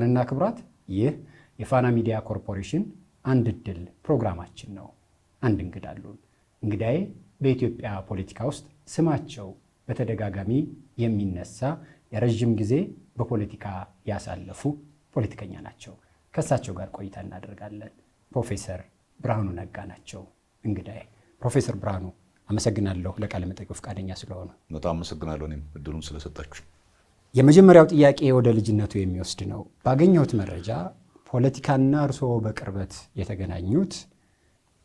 ክቡራንና ክቡራት ይህ የፋና ሚዲያ ኮርፖሬሽን አንድ ዕድል ፕሮግራማችን ነው። አንድ እንግዳ አሉን። እንግዳዬ በኢትዮጵያ ፖለቲካ ውስጥ ስማቸው በተደጋጋሚ የሚነሳ የረጅም ጊዜ በፖለቲካ ያሳለፉ ፖለቲከኛ ናቸው። ከእሳቸው ጋር ቆይታ እናደርጋለን። ፕሮፌሰር ብርሃኑ ነጋ ናቸው እንግዳዬ። ፕሮፌሰር ብርሃኑ አመሰግናለሁ ለቃለ መጠይቁ ፈቃደኛ ስለሆኑ። በጣም አመሰግናለሁ እኔም እድሉን ስለሰጣችሁ። የመጀመሪያው ጥያቄ ወደ ልጅነቱ የሚወስድ ነው። ባገኘሁት መረጃ ፖለቲካና እርስዎ በቅርበት የተገናኙት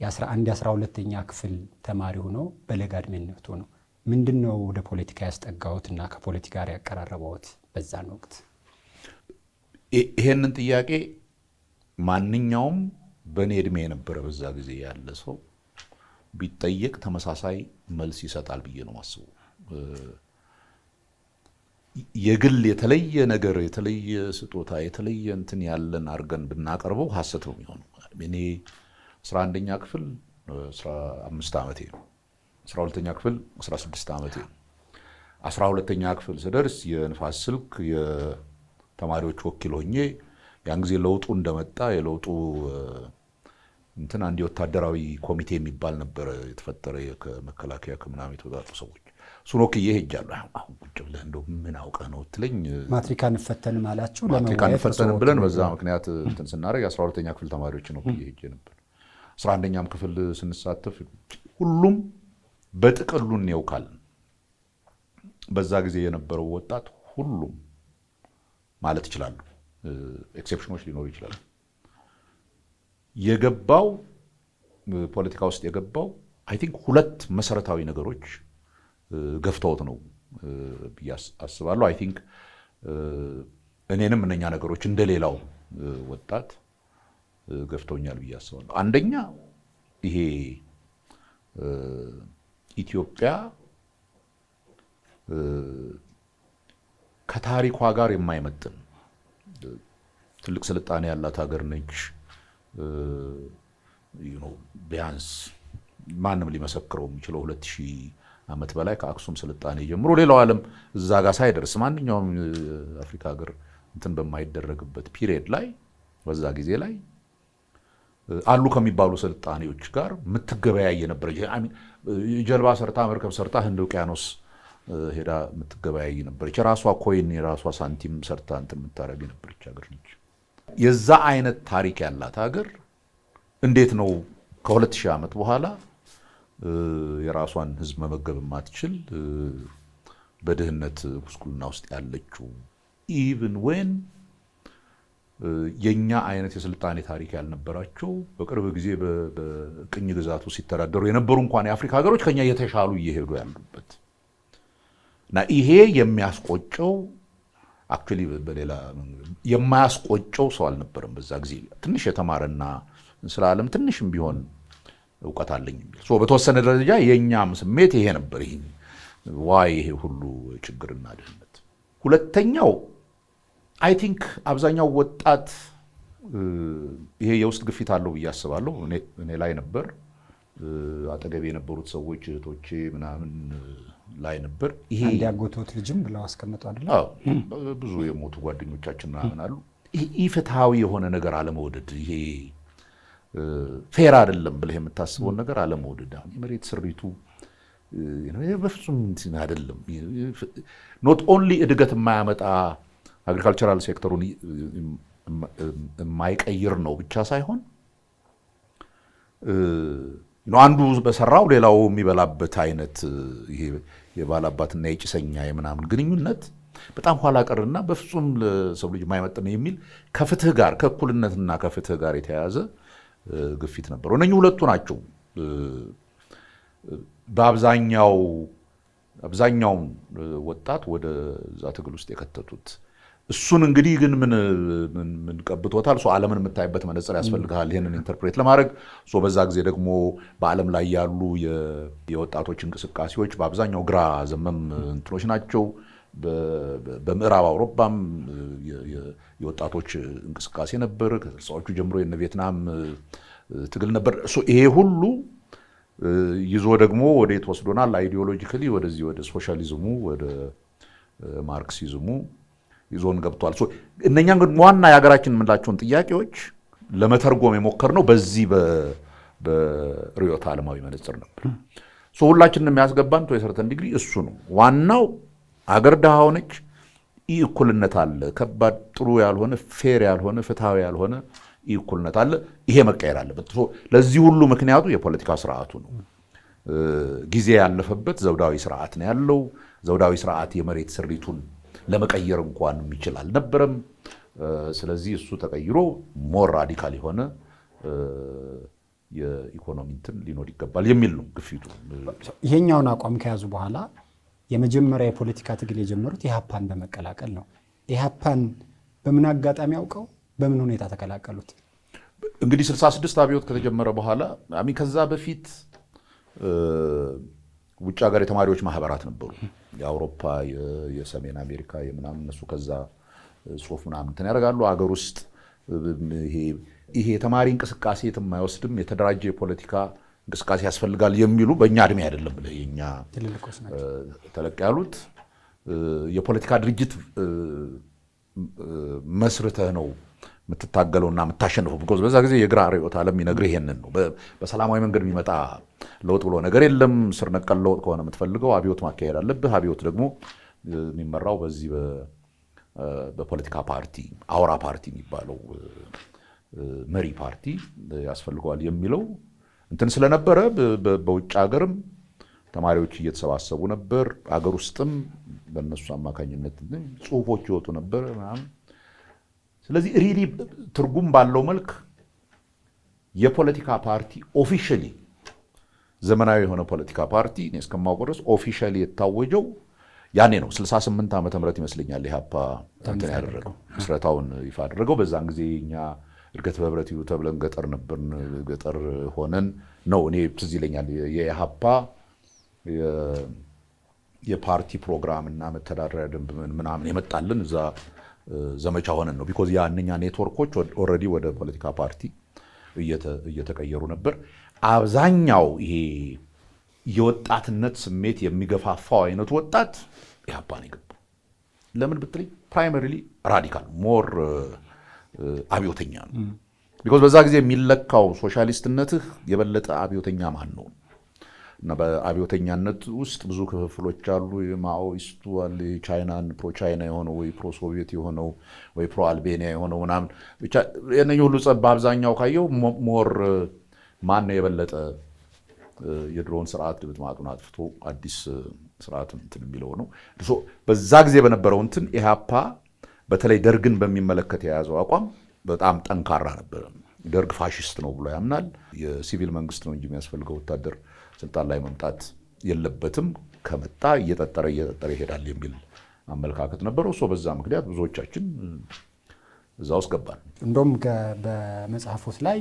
የ11 የ12ኛ ክፍል ተማሪ ሆነው በለጋ ዕድሜነቱ ነው። ምንድን ነው ወደ ፖለቲካ ያስጠጋዎትና ከፖለቲካ ጋር ያቀራረበዎት በዛን ወቅት? ይሄንን ጥያቄ ማንኛውም በእኔ ዕድሜ የነበረ በዛ ጊዜ ያለ ሰው ቢጠየቅ ተመሳሳይ መልስ ይሰጣል ብዬ ነው ማስበው። የግል የተለየ ነገር የተለየ ስጦታ የተለየ እንትን ያለን አድርገን ብናቀርበው ሐሰት ነው የሚሆነው። እኔ 11ኛ ክፍል 15 ዓመቴ ነው። 12ኛ ክፍል 16 ዓመቴ ነው። 12ኛ ክፍል ስደርስ የንፋስ ስልክ የተማሪዎች ወኪል ሆኜ ያን ጊዜ ለውጡ እንደመጣ የለውጡ እንትን አንድ ወታደራዊ ኮሚቴ የሚባል ነበር የተፈጠረ ከመከላከያ ከምናምን የተወጣጡ ሰዎች እሱን ወክዬ ሄጃለሁ። አሁን ቁጭ ብለህ እንደው ምን አውቀህ ነው ትለኝ። ማትሪካ እንፈተንም አላችሁ? ማትሪካ እንፈተንም ብለን በዛ ምክንያት እንትን ስናደርግ 12ኛ ክፍል ተማሪዎች ነው ወክዬ ሄጄ ነበር። 11ኛም ክፍል ስንሳተፍ ሁሉም በጥቅሉ ነው ካልን በዛ ጊዜ የነበረው ወጣት ሁሉም ማለት ይችላሉ። ኤክሴፕሽኖች ሊኖሩ ይችላሉ። የገባው ፖለቲካ ውስጥ የገባው አይ ቲንክ ሁለት መሰረታዊ ነገሮች ገፍተውት ነው ብዬ አስባለሁ። አይ ቲንክ እኔንም እነኛ ነገሮች እንደሌላው ወጣት ገፍተውኛል ብዬ አስባለሁ። አንደኛ ይሄ ኢትዮጵያ ከታሪኳ ጋር የማይመጥን ትልቅ ስልጣኔ ያላት ሀገር ነች። ቢያንስ ማንም ሊመሰክረው የሚችለው 2000 ዓመት በላይ ከአክሱም ስልጣኔ ጀምሮ ሌላው ዓለም እዛ ጋር ሳይደርስ ማንኛውም አፍሪካ ሀገር እንትን በማይደረግበት ፒሪየድ ላይ በዛ ጊዜ ላይ አሉ ከሚባሉ ስልጣኔዎች ጋር የምትገበያይ ነበረች። ጀልባ ሰርታ መርከብ ሰርታ ህንድ ውቅያኖስ ሄዳ የምትገበያይ ነበረች። የራሷ ኮይን የራሷ ሳንቲም ሰርታ እንትን የምታረግ ነበረች ሀገር ነች። የዛ አይነት ታሪክ ያላት ሀገር እንዴት ነው ከ2000 ዓመት በኋላ የራሷን ህዝብ መመገብ ማትችል በድህነት ጉስቁልና ውስጥ ያለችው? ኢቭን ዌን የኛ አይነት የስልጣኔ ታሪክ ያልነበራቸው በቅርብ ጊዜ በቅኝ ግዛቱ ሲተዳደሩ የነበሩ እንኳን የአፍሪካ ሀገሮች ከኛ የተሻሉ እየሄዱ ያሉበት እና ይሄ የሚያስቆጨው አክቹሊ በሌላ የማያስቆጨው ሰው አልነበረም በዛ ጊዜ። ትንሽ የተማረና ስለ ዓለም ትንሽም ቢሆን ዕውቀት አለኝ የሚል ሶ በተወሰነ ደረጃ የኛም ስሜት ይሄ ነበር። ይሄ ሁሉ ችግርና ድህነት። ሁለተኛው አይ ቲንክ አብዛኛው ወጣት ይሄ የውስጥ ግፊት አለው ብዬ አስባለሁ። እኔ ላይ ነበር፣ አጠገቤ የነበሩት ሰዎች እህቶቼ ምናምን ላይ ነበር። ይሄ አንድ ያጎቶት ልጅም ብለው አስቀምጡ አይደል? አዎ ብዙ የሞቱ ጓደኞቻችን ምናምን አሉ። ይሄ ፍትሃዊ የሆነ ነገር አለመውደድ፣ ይሄ ፌር አይደለም ብለህ የምታስበውን ነገር አለመውደድ። አሁን የመሬት ስሪቱ በፍጹም እንትን አይደለም። ኖት ኦንሊ እድገት የማያመጣ አግሪካልቸራል ሴክተሩን የማይቀይር ነው ብቻ ሳይሆን አንዱ በሰራው ሌላው የሚበላበት አይነት ይሄ የባላባትና የጭሰኛ የምናምን ግንኙነት በጣም ኋላ ቀርና በፍጹም ለሰው ልጅ የማይመጥን የሚል ከፍትህ ጋር ከእኩልነትና ከፍትህ ጋር የተያያዘ ግፊት ነበር። እነኚህ ሁለቱ ናቸው በአብዛኛው ወጣት ወደ ዛ ትግል ውስጥ የከተቱት። እሱን እንግዲህ ግን ምን ቀብቶታል? ዓለምን የምታይበት መነጽር ያስፈልጋል ይሄንን ኢንተርፕሬት ለማድረግ። በዛ ጊዜ ደግሞ በዓለም ላይ ያሉ የወጣቶች እንቅስቃሴዎች በአብዛኛው ግራ ዘመም እንትኖች ናቸው። በምዕራብ አውሮፓም የወጣቶች እንቅስቃሴ ነበር። ከ60ዎቹ ጀምሮ የነ ቪየትናም ትግል ነበር። ይሄ ሁሉ ይዞ ደግሞ ወዴት ወስዶናል? አይዲዮሎጂካሊ ወደዚህ ወደ ሶሻሊዝሙ ወደ ማርክሲዝሙ ይዞን ገብቷል። እነኛን ግን ዋና የሀገራችን የምንላቸውን ጥያቄዎች ለመተርጎም የሞከርነው በዚህ በርዕዮተ ዓለማዊ መነጽር ነበር። ሁላችንን የሚያስገባን ቱ ሰርተን ዲግሪ እሱ ነው ዋናው። አገር ድሃ ሆነች፣ ኢ እኩልነት አለ፣ ከባድ ጥሩ ያልሆነ ፌር ያልሆነ ፍትሃዊ ያልሆነ ኢ እኩልነት አለ። ይሄ መቀየር አለበት። ለዚህ ሁሉ ምክንያቱ የፖለቲካ ስርዓቱ ነው። ጊዜ ያለፈበት ዘውዳዊ ስርዓት ነው ያለው። ዘውዳዊ ስርዓት የመሬት ስሪቱን ለመቀየር እንኳን የሚችል አልነበረም። ስለዚህ እሱ ተቀይሮ ሞር ራዲካል የሆነ የኢኮኖሚ እንትን ሊኖር ይገባል የሚል ነው ግፊቱ። ይሄኛውን አቋም ከያዙ በኋላ የመጀመሪያ የፖለቲካ ትግል የጀመሩት ኢህአፓን በመቀላቀል ነው። ኢህአፓን በምን አጋጣሚ አውቀው በምን ሁኔታ ተቀላቀሉት? እንግዲህ 66 አብዮት ከተጀመረ በኋላ ከዛ በፊት ውጭ ሀገር የተማሪዎች ማህበራት ነበሩ። የአውሮፓ፣ የሰሜን አሜሪካ የምናምን እነሱ ከዛ ጽሁፍ ምናምን እንትን ያደርጋሉ። ሀገር ውስጥ ይሄ የተማሪ እንቅስቃሴ የትም አይወስድም፣ የተደራጀ የፖለቲካ እንቅስቃሴ ያስፈልጋል የሚሉ በእኛ እድሜ አይደለም ብለህ የኛ ተለቅ ያሉት የፖለቲካ ድርጅት መስርተህ ነው የምትታገለውና የምታሸንፈው። ቢኮዝ በዛ ጊዜ የግራ ርዕዮተ ዓለም የሚነግርህ ይሄንን ነው። በሰላማዊ መንገድ የሚመጣ ለውጥ ብሎ ነገር የለም። ስር ነቀል ለውጥ ከሆነ የምትፈልገው አብዮት ማካሄድ አለብህ። አብዮት ደግሞ የሚመራው በዚህ በፖለቲካ ፓርቲ አውራ ፓርቲ የሚባለው መሪ ፓርቲ ያስፈልገዋል የሚለው እንትን ስለነበረ በውጭ ሀገርም ተማሪዎች እየተሰባሰቡ ነበር። አገር ውስጥም በእነሱ አማካኝነት ጽሁፎች ይወጡ ነበር ምናምን። ስለዚህ ሪሊ ትርጉም ባለው መልክ የፖለቲካ ፓርቲ ኦፊሻሊ ዘመናዊ የሆነ ፖለቲካ ፓርቲ እስከማውቀው ድረስ ኦፊሻሊ የታወጀው ያኔ ነው። 68 ዓመተ ምህረት ይመስለኛል ኢህአፓ እንትን ያደረገው ምስረታውን ይፋ አደረገው። በዛን ጊዜ እኛ እድገት በህብረት ይሉ ተብለን ገጠር ነበርን። ገጠር ሆነን ነው እኔ ትዝ ይለኛል የኢህአፓ የፓርቲ ፕሮግራም እና መተዳደሪያ ደንብ ምናምን የመጣልን እዛ ዘመቻ ሆነን ነው። ቢኮዝ ያንኛ ኔትወርኮች ኦልሬዲ ወደ ፖለቲካ ፓርቲ እየተቀየሩ ነበር። አብዛኛው ይሄ የወጣትነት ስሜት የሚገፋፋው አይነት ወጣት ኢህአፓ ነው የገባው። ለምን ብትለኝ ፕራይመሪሊ ራዲካል ሞር አብዮተኛ ነው። ቢኮዝ በዛ ጊዜ የሚለካው ሶሻሊስትነትህ የበለጠ አብዮተኛ ማን ነው እና በአብዮተኛነት ውስጥ ብዙ ክፍፍሎች አሉ። የማኦይስቱ አለ፣ ቻይናን ፕሮ ቻይና የሆነው ወይ ፕሮ ሶቪየት የሆነው ወይ ፕሮ አልቤኒያ የሆነው ምናምን ብቻ የነኚህ ሁሉ ጸብ በአብዛኛው ካየው ሞር ማን ነው የበለጠ የድሮውን ስርዓት ድምጥማጡን አጥፍቶ አዲስ ስርዓት እንትን የሚለው ነው። በዛ ጊዜ በነበረው እንትን ኢህአፓ በተለይ ደርግን በሚመለከት የያዘው አቋም በጣም ጠንካራ ነበር። ደርግ ፋሽስት ነው ብሎ ያምናል። የሲቪል መንግስት ነው እንጂ የሚያስፈልገው ወታደር ስልጣን ላይ መምጣት የለበትም፣ ከመጣ እየጠጠረ ይሄዳል የሚል አመለካከት ነበረው። በዛ ምክንያት ብዙዎቻችን እዛ ውስጥ ገባን። እንደውም በመጽሐፎት ላይ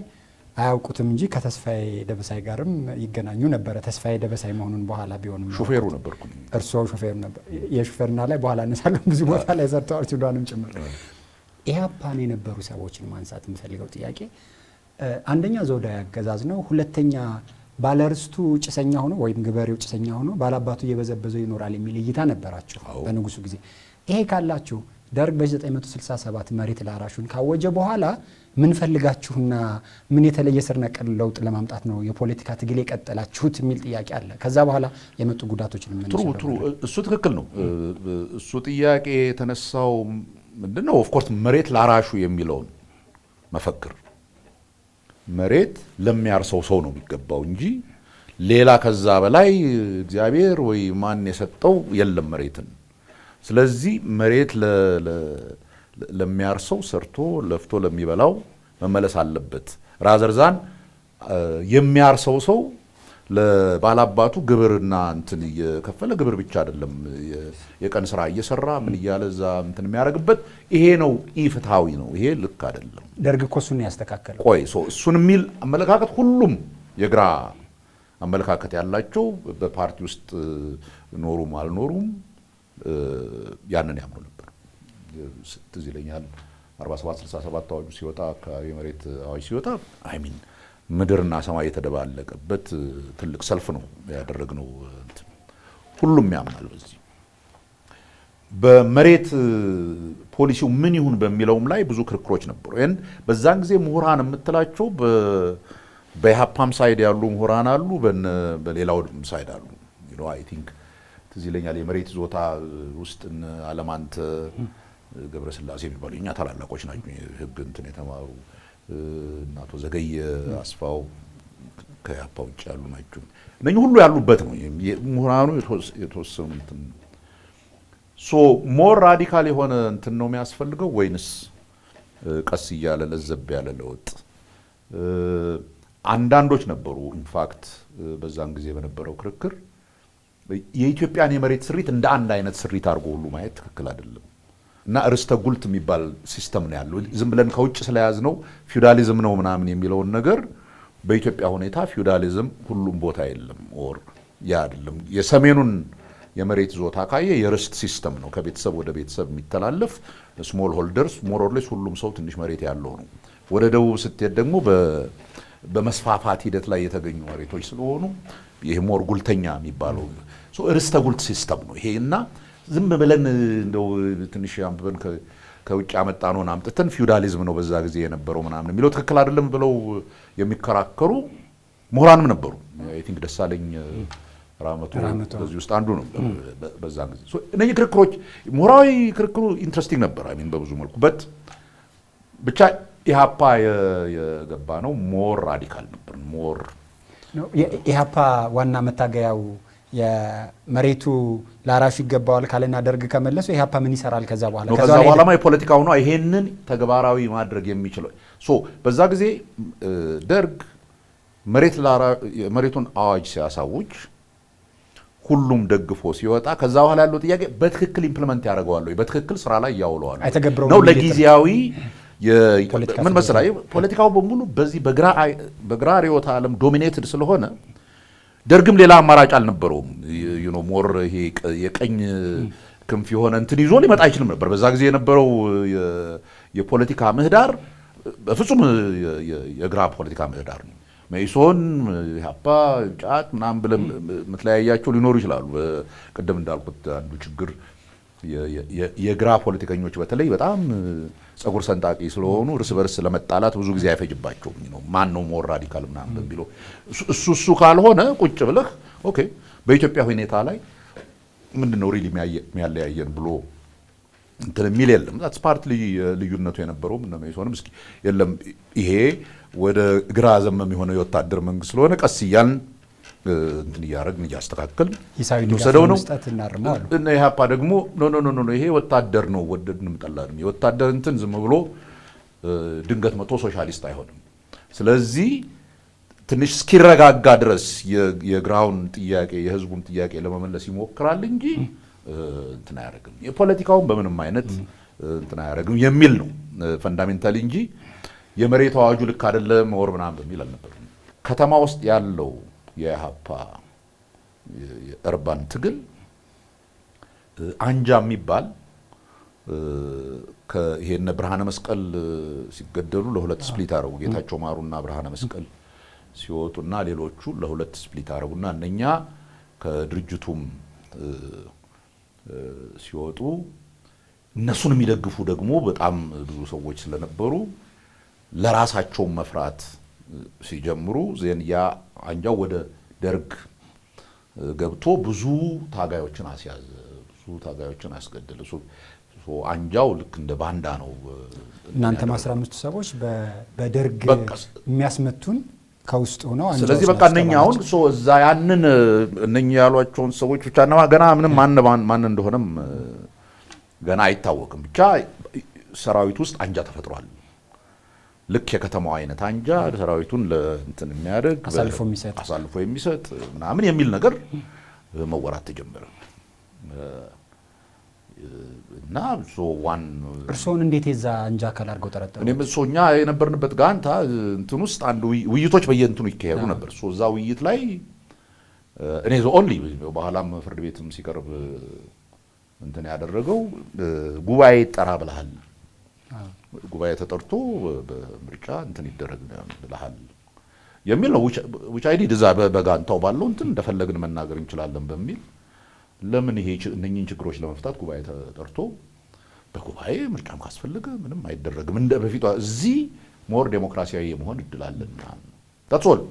አያውቁትም እንጂ ከተስፋዬ ደበሳይ ጋርም ይገናኙ ነበረ። ተስፋዬ ደበሳይ መሆኑን በኋላ ቢሆንም ሹፌሩ ነበርኩ። እርስዎ ሹፌር ነበር። የሹፌርና ላይ በኋላ እነሳለሁ ብዙ ቦታ ላይ ሰርተዋል፣ ሱዳንም ጭምር። ኢህአፓን የነበሩ ሰዎችን ማንሳት የምፈልገው ጥያቄ አንደኛ ዘውዳዊ አገዛዝ ነው፣ ሁለተኛ ባለርስቱ ጭሰኛ ሆኖ ወይም ገበሬው ጭሰኛ ሆኖ ባላባቱ እየበዘበዘው ይኖራል የሚል እይታ ነበራቸው በንጉሱ ጊዜ። ይሄ ካላችሁ ደርግ በ967 መሬት ላራሹን ካወጀ በኋላ ምን ፈልጋችሁና ምን የተለየ ስር ነቀል ለውጥ ለማምጣት ነው የፖለቲካ ትግል የቀጠላችሁት የሚል ጥያቄ አለ። ከዛ በኋላ የመጡ ጉዳቶችን ምን እሱ ትክክል ነው። እሱ ጥያቄ የተነሳው ምንድነው? ኦፍ ኮርስ መሬት ላራሹ የሚለውን መፈክር መሬት ለሚያርሰው ሰው ነው የሚገባው እንጂ ሌላ ከዛ በላይ እግዚአብሔር ወይ ማን የሰጠው የለም መሬትን። ስለዚህ መሬት ለሚያርሰው ሰርቶ ለፍቶ ለሚበላው መመለስ አለበት። ራዘርዛን የሚያርሰው ሰው ለባላባቱ ግብርና እንትን እየከፈለ ግብር ብቻ አይደለም የቀን ስራ እየሰራ ምን እያለ እዛ እንትን የሚያደርግበት ይሄ ነው ኢፍትሃዊ ነው። ይሄ ልክ አይደለም። ደርግ እኮ እሱን ያስተካከለው። ቆይ እሱን የሚል አመለካከት ሁሉም የግራ አመለካከት ያላቸው በፓርቲ ውስጥ ኖሩም አልኖሩም ያንን ያምኑ ነበር። ትዝ ይለኛል 47 67 አዋጁ ሲወጣ አካባቢ መሬት አዋጅ ሲወጣ አይሚን ምድርና ሰማይ የተደባለቀበት ትልቅ ሰልፍ ነው ያደረግነው። ሁሉም ያምናል በዚህ። በመሬት ፖሊሲው ምን ይሁን በሚለውም ላይ ብዙ ክርክሮች ነበሩ። በዛን ጊዜ ምሁራን የምትላቸው በኢሃፓም ሳይድ ያሉ ምሁራን አሉ፣ በሌላው ሳይድ አሉ። አይ ቲንክ ትዝ ይለኛል የመሬት ይዞታ ውስጥ አለማንተ ገብረስላሴ የሚባሉ እኛ ታላላቆች ናቸው፣ ህግ እንትን የተማሩ እና አቶ ዘገየ አስፋው ከኢሃፓ ውጭ ያሉ ናቸው። እነኚህ ሁሉ ያሉበት ነው ምሁራኑ የተወሰኑ እንትን ሞር ራዲካል የሆነ እንትን ነው የሚያስፈልገው ወይንስ ቀስ እያለ ለዘብ ያለ ለውጥ? አንዳንዶች ነበሩ ኢንፋክት በዛን ጊዜ በነበረው ክርክር የኢትዮጵያን የመሬት ስሪት እንደ አንድ አይነት ስሪት አድርጎ ሁሉ ማየት ትክክል አይደለም እና ርስተ ጉልት የሚባል ሲስተም ነው ያለው። ዝም ብለን ከውጭ ስለያዝ ነው ፊውዳሊዝም ነው ምናምን የሚለውን ነገር በኢትዮጵያ ሁኔታ ፊውዳሊዝም ሁሉም ቦታ የለም ኦር ያ አይደለም። የሰሜኑን የመሬት ይዞታ ካየ የርስት ሲስተም ነው ከቤተሰብ ወደ ቤተሰብ የሚተላለፍ ስሞል ሆልደርስ ሞር ኦር ሌስ ሁሉም ሰው ትንሽ መሬት ያለው ነው። ወደ ደቡብ ስትሄድ ደግሞ በመስፋፋት ሂደት ላይ የተገኙ መሬቶች ስለሆኑ ይሄ ሞር ጉልተኛ የሚባለው ርስተ ጉልት ሲስተም ነው ይሄ እና ዝም ብለን እንደው ትንሽ አንብበን ከውጭ ያመጣነውን አምጥተን ፊውዳሊዝም ነው በዛ ጊዜ የነበረው ምናምን የሚለው ትክክል አይደለም ብለው የሚከራከሩ ምሁራንም ነበሩ። አይ ቲንክ ደሳለኝ ራመቱ በዚህ ውስጥ አንዱ ነው በዛን ጊዜ። እነዚህ ክርክሮች ምሁራዊ ክርክሩ ኢንትረስቲንግ ነበር። አይ ሚን በብዙ መልኩ ብቻ ኢሃፓ የገባ ነው ሞር ራዲካል ነበር። ሞር ኢሃፓ ዋና መታገያው የመሬቱ ለአራሹ ይገባዋል ካለና ደርግ ከመለሰው ኢሃፓ ምን ይሰራል ከዛ በኋላ የፖለቲካው ነው ይሄንን ተግባራዊ ማድረግ የሚችለው። በዛ ጊዜ ደርግ መሬቱን አዋጅ ሲያሳውጅ ሁሉም ደግፎ ሲወጣ ከዛ በኋላ ያለው ጥያቄ በትክክል ኢምፕሊመንት ያደርገዋል ወይ በትክክል ስራ ላይ ያውለዋል ነው። ለጊዜያዊ ምን መሰለህ ፖለቲካው በሙሉ በዚህ በግራ ርዕዮተ ዓለም ዶሚኔትድ ስለሆነ ደርግም ሌላ አማራጭ አልነበረውም። ሞር ይሄ የቀኝ ክንፍ የሆነ እንትን ይዞ ሊመጣ አይችልም ነበር። በዛ ጊዜ የነበረው የፖለቲካ ምህዳር በፍጹም የግራ ፖለቲካ ምህዳር ነው። መኢሶን ኢሃፓ ጫት ምናምን ብለን የምትለያያቸው ሊኖሩ ይችላሉ። ቅድም እንዳልኩት አንዱ ችግር የግራ ፖለቲከኞች በተለይ በጣም ጸጉር ሰንጣቂ ስለሆኑ እርስ በርስ ለመጣላት ብዙ ጊዜ አይፈጅባቸውም። ማን ነው ሞር ራዲካል ምናምን በሚለው እሱ ካልሆነ ቁጭ ብለህ ኦኬ በኢትዮጵያ ሁኔታ ላይ ምንድነው ሪሊ የሚያለያየን ብሎ እንትን የሚል የለም። ዛትስ ፓርት ልዩነቱ የነበረው ምን ነው ይሶንም እስኪ የለም ይሄ ወደ ግራ ዘመም የሆነ የወታደር መንግስት ስለሆነ ቀስ እያልን እንትን እያደረግን እያስተካከልን ይሳዊው ነው እና ኢሃፓ ደግሞ ኖ ይሄ ወታደር ነው ወደድንም ጠላንም የወታደር እንትን ዝም ብሎ ድንገት መቶ ሶሻሊስት አይሆንም። ስለዚህ ትንሽ እስኪረጋጋ ድረስ የግራውን ጥያቄ የህዝቡን ጥያቄ ለመመለስ ይሞክራል እንጂ እንትን አያደርግም። የፖለቲካውን በምንም አይነት እንትን አያደርግም የሚል ነው ፈንዳሜንታሊ እንጂ የመሬት አዋጁ ልክ አይደለም ወር ምናምን በሚል አልነበረም። ከተማ ውስጥ ያለው የኢሃፓ የአርባን ትግል አንጃ የሚባል ከይሄነ ብርሃነ መስቀል ሲገደሉ ለሁለት ስፕሊት አረጉ። ጌታቸው ማሩና ብርሃነ መስቀል ሲወጡና ሌሎቹ ለሁለት ስፕሊት አረጉና እነኛ ከድርጅቱም ሲወጡ እነሱን የሚደግፉ ደግሞ በጣም ብዙ ሰዎች ስለነበሩ ለራሳቸው መፍራት ሲጀምሩ ያ አንጃው ወደ ደርግ ገብቶ ብዙ ታጋዮችን አስያዘ፣ ብዙ ታጋዮችን አስገደለ። አንጃው ልክ እንደ ባንዳ ነው። እናንተ 15 ሰዎች በደርግ የሚያስመቱን ከውስጥ ሆነው አንጃው ስለዚህ በቃ እነኛውን እዛ ያንን እነኛ ያሏቸውን ሰዎች ብቻ ነው ገና ምንም ማን እንደሆነም ገና አይታወቅም። ብቻ ሰራዊት ውስጥ አንጃ ተፈጥሯል። ልክ የከተማው አይነት አንጃ ሰራዊቱን ለእንትን የሚያደርግ አሳልፎ የሚሰጥ ምናምን የሚል ነገር መወራት ተጀመረ እና እርሶን እንዴት የዛ አንጃ አካል አድርገው ጠረጠሩ? እኔም እኛ የነበርንበት ጋንታ እንትን ውስጥ አንዱ ውይይቶች በየእንትኑ ይካሄዱ ነበር። እዛ ውይይት ላይ እኔ ኦንሊ በኋላም ፍርድ ቤትም ሲቀርብ እንትን ያደረገው ጉባኤ ጠራ ብለሃል፣ ጉባኤ ተጠርቶ በምርጫ እንትን ይደረግ ብለሃል የሚል ነው። which I did እዛ በጋንታው ባለው እንትን እንደፈለግን መናገር እንችላለን በሚል ለምን ይሄ እነኚህን ችግሮች ለመፍታት ጉባኤ ተጠርቶ በጉባኤ ምርጫም ካስፈልገ ምንም አይደረግም እንደ በፊቷ እዚህ ሞር ዴሞክራሲያዊ የመሆን እድል አለና that's all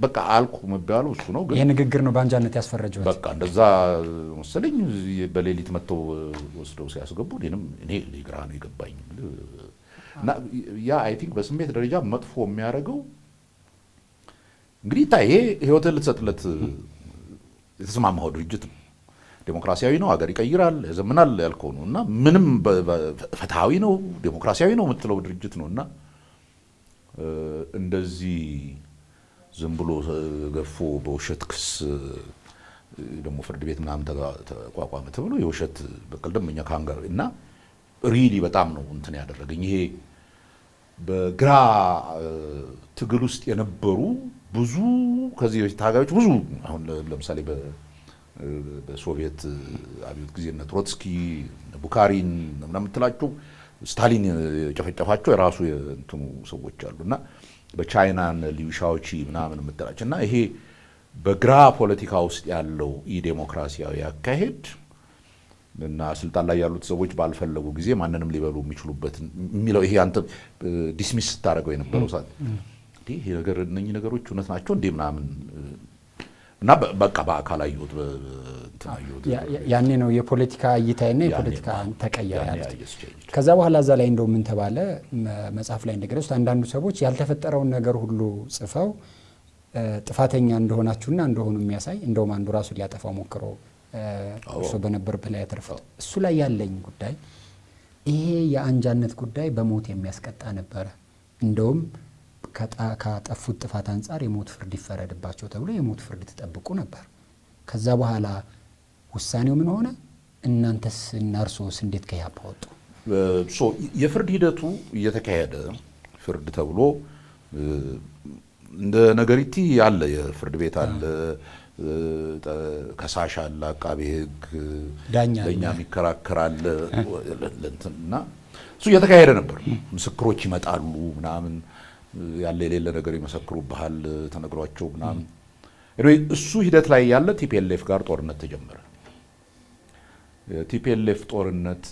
በቃ አልኩ መባሉ እሱ ነው። ግን ይሄ ንግግር ነው በአንጃነት ያስፈረጀው። በቃ እንደዛ መሰለኝ በሌሊት መጥተው ወስደው ሲያስገቡ እኔ ግራ ነው የገባኝ። እና ያ አይ ቲንክ በስሜት ደረጃ መጥፎ የሚያደርገው እንግዲህ ይሄ ህይወትን ልትሰጥለት የተስማማው ድርጅት ነው። ዴሞክራሲያዊ ነው፣ ሀገር ይቀይራል፣ ያዘምናል ያልከው ነው እና ምንም ፍትሃዊ ነው ዴሞክራሲያዊ ነው የምትለው ድርጅት ነው እና እንደዚህ ዝም ብሎ ገፎ በውሸት ክስ ደግሞ ፍርድ ቤት ምናምን ተቋቋመ ተብሎ የውሸት በቀል ደምኛ ካንጋር እና ሪሊ በጣም ነው እንትን ያደረገኝ። ይሄ በግራ ትግል ውስጥ የነበሩ ብዙ ከዚህ በፊት ታጋዮች ብዙ አሁን ለምሳሌ በሶቪየት አብዮት ጊዜ እነ ትሮትስኪ ቡካሪን ምናምን የምትላቸው ስታሊን የጨፈጨፋቸው የራሱ የእንትኑ ሰዎች አሉና በቻይና ሊዩ ሻኦቺ ምናምን የምትላቸው እና ይሄ በግራ ፖለቲካ ውስጥ ያለው ኢ-ዴሞክራሲያዊ አካሄድ እና ስልጣን ላይ ያሉት ሰዎች ባልፈለጉ ጊዜ ማንንም ሊበሉ የሚችሉበት የሚለው ይሄ አንተ ዲስሚስ ስታደርገው የነበረው ሰዓት ይሄ ነገር እነኚህ ነገሮች እውነት ናቸው እንዴ ምናምን እና በቃ በአካል አየሁት ያኔ ነው የፖለቲካ እይታና የፖለቲካ ተቀየረ ያለው። ከዛ በኋላ እዛ ላይ እንደው ምን ተባለ መጽሐፍ ላይ እንደገለጹት አንዳንዱ ሰዎች ያልተፈጠረውን ነገር ሁሉ ጽፈው ጥፋተኛ እንደሆናችሁና እንደሆኑ የሚያሳይ እንደውም አንዱ ራሱ ሊያጠፋው ሞክሮ እርሶ በነበረበት ላይ ያተርፈው እሱ ላይ ያለኝ ጉዳይ ይሄ የአንጃነት ጉዳይ በሞት የሚያስቀጣ ነበረ። እንደውም ካጠፉት ጥፋት አንጻር የሞት ፍርድ ይፈረድባቸው ተብሎ የሞት ፍርድ ተጠብቁ ነበር። ከዛ በኋላ ውሳኔው ምን ሆነ? እናንተስ እና እርሶስ እንዴት ከያፓ ወጡ? የፍርድ ሂደቱ እየተካሄደ ፍርድ ተብሎ እንደ ነገሪቲ ያለ የፍርድ ቤት አለ፣ ከሳሽ አለ፣ አቃቤ ሕግ ዳኛ የሚከራከራል እና እሱ እየተካሄደ ነበር። ምስክሮች ይመጣሉ ምናምን ያለ የሌለ ነገር ይመሰክሩብሃል ተነግሯቸው ምናምን። እሱ ሂደት ላይ ያለ ቲፒኤልኤፍ ጋር ጦርነት ተጀመረ። ቲፒኤልኤፍ ጦርነት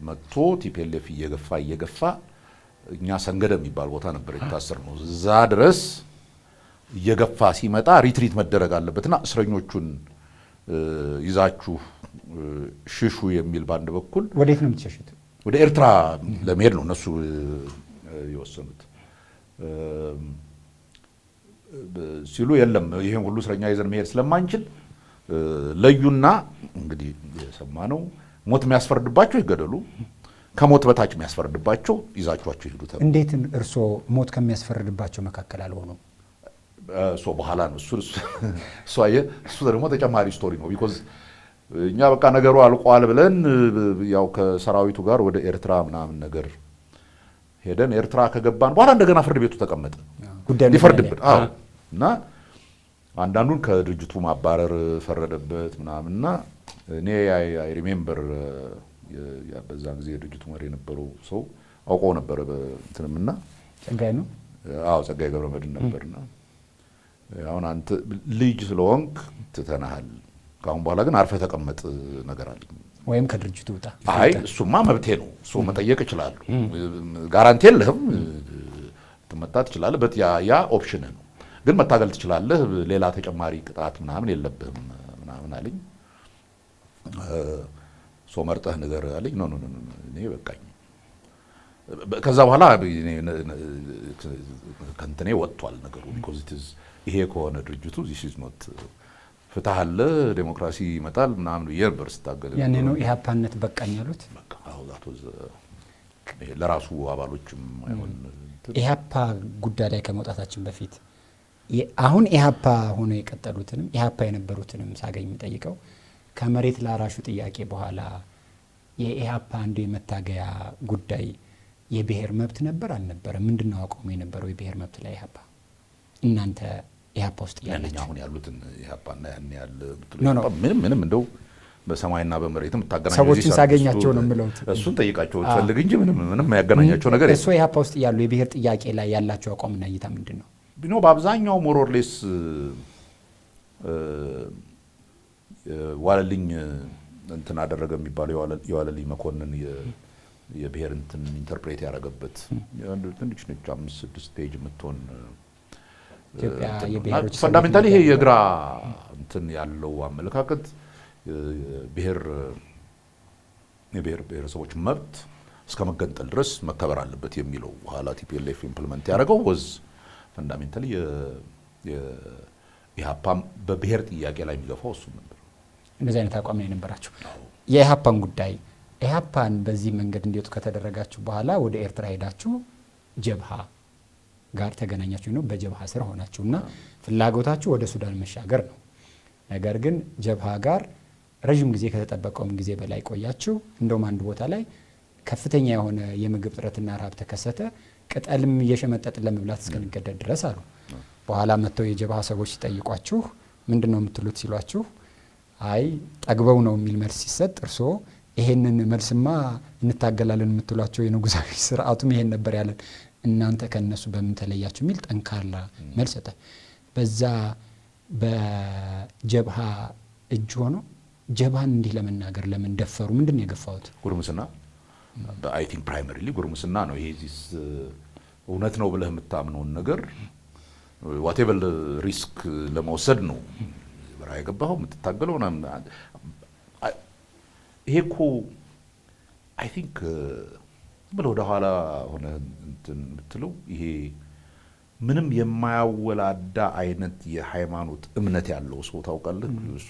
መጥቶ ቲፒኤልኤፍ እየገፋ እኛ ሰንገደ የሚባል ቦታ ነበር የታሰር ነው። እዛ ድረስ እየገፋ ሲመጣ ሪትሪት መደረግ አለበትና እስረኞቹን ይዛችሁ ሽሹ የሚል ባንድ በኩል ወዴት ነው የምትሸሹት? ወደ ኤርትራ ለመሄድ ነው እነሱ የወሰኑት ሲሉ የለም ይሄን ሁሉ እስረኛ ይዘን መሄድ ስለማንችል ለዩና እንግዲህ የሰማነው ሞት የሚያስፈርድባቸው ይገደሉ፣ ከሞት በታች የሚያስፈርድባቸው ይዛችኋቸው ይሄዱ ተብሎ። እንዴት እርሶ ሞት ከሚያስፈርድባቸው መካከል አልሆኑም? በኋላ ነው እሱ ደግሞ ተጨማሪ ስቶሪ ነው። ቢኮዝ እኛ በቃ ነገሩ አልቋል ብለን ያው ከሰራዊቱ ጋር ወደ ኤርትራ ምናምን ነገር ሄደን ኤርትራ ከገባን በኋላ እንደገና ፍርድ ቤቱ ተቀመጠ ሊፈርድብን። እና አንዳንዱን ከድርጅቱ ማባረር ፈረደበት ምናምንና እኔ አይ ሪሜምበር በዛ ጊዜ የድርጅቱ መሪ የነበረው ሰው አውቀው ነበረ በእንትንምና ጸጋይ ነው። ጸጋይ ገብረመድህን ነበርና አሁን አንተ ልጅ ስለሆንክ ትተናሃል፣ ካሁን በኋላ ግን አርፈህ ተቀመጥ ነገር አለ ወይም ከድርጅቱ ውጣ። አይ እሱማ መብቴ ነው፣ እሱ መጠየቅ ይችላል፣ ጋራንቲ የለህም፣ ትመጣ ትችላለህ፣ በት ያ ኦፕሽን ነው፣ ግን መታገል ትችላለህ፣ ሌላ ተጨማሪ ቅጣት ምናምን የለብህም ምናምን አለኝ። መርጠህ ነገር አለኝ። ኖ እኔ በቃኝ። ከዛ በኋላ ከእንትኔ ወጥቷል ነገሩ። ቢኮዝ ይሄ ከሆነ ድርጅቱ ዚስ ኢዝ ኖት ፍትህ አለ ዴሞክራሲ ይመጣል ምናምን ብዬ ነበር ስታገል። ያኔ ነው ኢህአፓነት በቃኝ ያሉት። በቃ ለራሱ አባሎችም አይሆን ኢህአፓ ጉዳይ ላይ ከመውጣታችን በፊት አሁን ኢህአፓ ሆኖ የቀጠሉትንም ኢህአፓ የነበሩትንም ሳገኝ የሚጠይቀው ከመሬት ላራሹ ጥያቄ በኋላ የኢህአፓ አንዱ የመታገያ ጉዳይ የብሔር መብት ነበር አልነበረ? ምንድነው አቋሙ የነበረው የብሔር መብት ላይ ኢህአፓ? እናንተ ኢህአፓ ውስጥ ያለች አሁን ያሉትን ኢህአፓና ያን ያለ ምንም እንደው በሰማይና በመሬትም ታገናኙ ሰዎችን ሳገኛቸው ነው የምለው። እሱን ጠይቃቸው ፈልግ እንጂ ምንም ያገናኛቸው ነገር እሱ ኢህአፓ ውስጥ ያሉ የብሔር ጥያቄ ላይ ያላቸው አቋምና እይታ ምንድን ነው? በአብዛኛው ሞር ኦር ሌስ ዋለልኝ እንትን አደረገ የሚባለው የዋለልኝ መኮንን የብሔር እንትን ኢንተርፕሬት ያደረገበት ትንሽ ነች 5-6 ፔጅ የምትሆን ኢትዮጵያ የብሔሮች ፈንዳሜንታሊ ይሄ የግራ እንትን ያለው አመለካከት የብሔር ብሔረሰቦች መብት እስከ መገንጠል ድረስ መከበር አለበት የሚለው በኋላ ቲፒኤልኤፍ ኢምፕሊመንት ያደረገው ወዝ ፈንዳሜንታሊ የኢህአፓም በብሔር ጥያቄ ላይ የሚገፋው እሱ ነበር። እንደዚህ አይነት አቋም ላይ ነበራችሁ። የኢህአፓን ጉዳይ ኢህአፓን በዚህ መንገድ እንዲወጡ ከተደረጋችሁ በኋላ ወደ ኤርትራ ሄዳችሁ ጀብሃ ጋር ተገናኛችሁ ነው። በጀብሃ ስር ሆናችሁና ፍላጎታችሁ ወደ ሱዳን መሻገር ነው። ነገር ግን ጀብሃ ጋር ረጅም ጊዜ ከተጠበቀውም ጊዜ በላይ ቆያችሁ። እንደውም አንድ ቦታ ላይ ከፍተኛ የሆነ የምግብ እጥረትና ረሃብ ተከሰተ። ቅጠልም እየሸመጠጥን ለመብላት እስከንገደድ ድረስ አሉ። በኋላ መጥተው የጀብሃ ሰዎች ሲጠይቋችሁ ምንድን ነው የምትሉት ሲሏችሁ አይ ጠግበው ነው የሚል መልስ ሲሰጥ እርስዎ ይሄንን መልስማ እንታገላለን የምትሏቸው የንጉሳዊ ስርዓቱም ይሄን ነበር ያለን እናንተ ከነሱ በምን ተለያችሁ የሚል ጠንካራ መልስ ሰጠ። በዛ በጀብሃ እጅ ሆኖ ጀብሃን እንዲህ ለመናገር ለምን ደፈሩ? ምንድን ነው የገፋሁት? ጉርምስና አይ ቲንክ ፕራይመሪሊ ጉርምስና ነው። ይሄ እውነት ነው ብለህ የምታምነውን ነገር ዋቴቨር ሪስክ ለመውሰድ ነው በራይ የገባኸው የምትታገለው። ይሄ እኮ አይ ቲንክ ብሎ ወደ ኋላ ሆነ እንትን የምትለው ይሄ ምንም የማያወላዳ አይነት የሃይማኖት እምነት ያለው ሰው ታውቃለህ። እሱ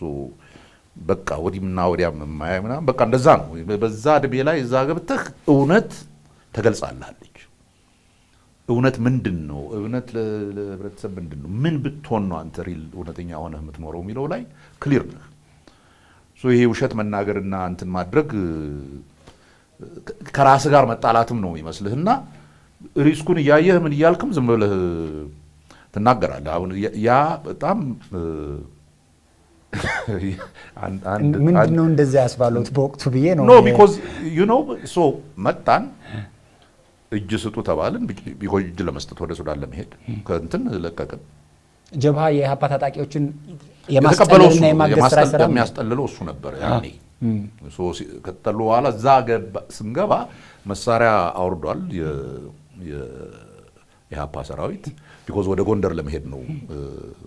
በቃ ወዲምና ወዲያም የማያይ ምናምን በቃ እንደዛ ነው። በዛ እድሜ ላይ እዛ ገብተህ እውነት ተገልጻለች። እውነት ምንድን ነው? እውነት ለህብረተሰብ ምንድን ነው? ምን ብትሆን ነው አንተ ሪል እውነተኛ ሆነህ የምትኖረው የሚለው ላይ ክሊር ነህ። ይሄ ውሸት መናገርና እንትን ማድረግ ከራስ ጋር መጣላትም ነው ይመስልህና ሪስኩን እያየህ ምን እያልክም ዝም ብለህ ትናገራለህ። አሁን ያ በጣም ምንድነው እንደዛ ያስባሉት በወቅቱ ብዬ ነው። ኖ ቢኮዝ ዩ ኖ ሶ መጣን እጅ ስጡ ተባልን። ቢኮዝ እጅ ለመስጠት ወደ ሱዳን ለመሄድ ከእንትን ለቀቅን። ጀብሃ የኢህአፓ ታጣቂዎችን የማስጠለልና የማገዝ ስራ ይሰራ የሚያስጠልለው እሱ ነበር ያኔ። ከተጠሉ በኋላ እዛ ስንገባ መሳሪያ አውርዷል የኢህአፓ ሰራዊት። ቢኮዝ ወደ ጎንደር ለመሄድ ነው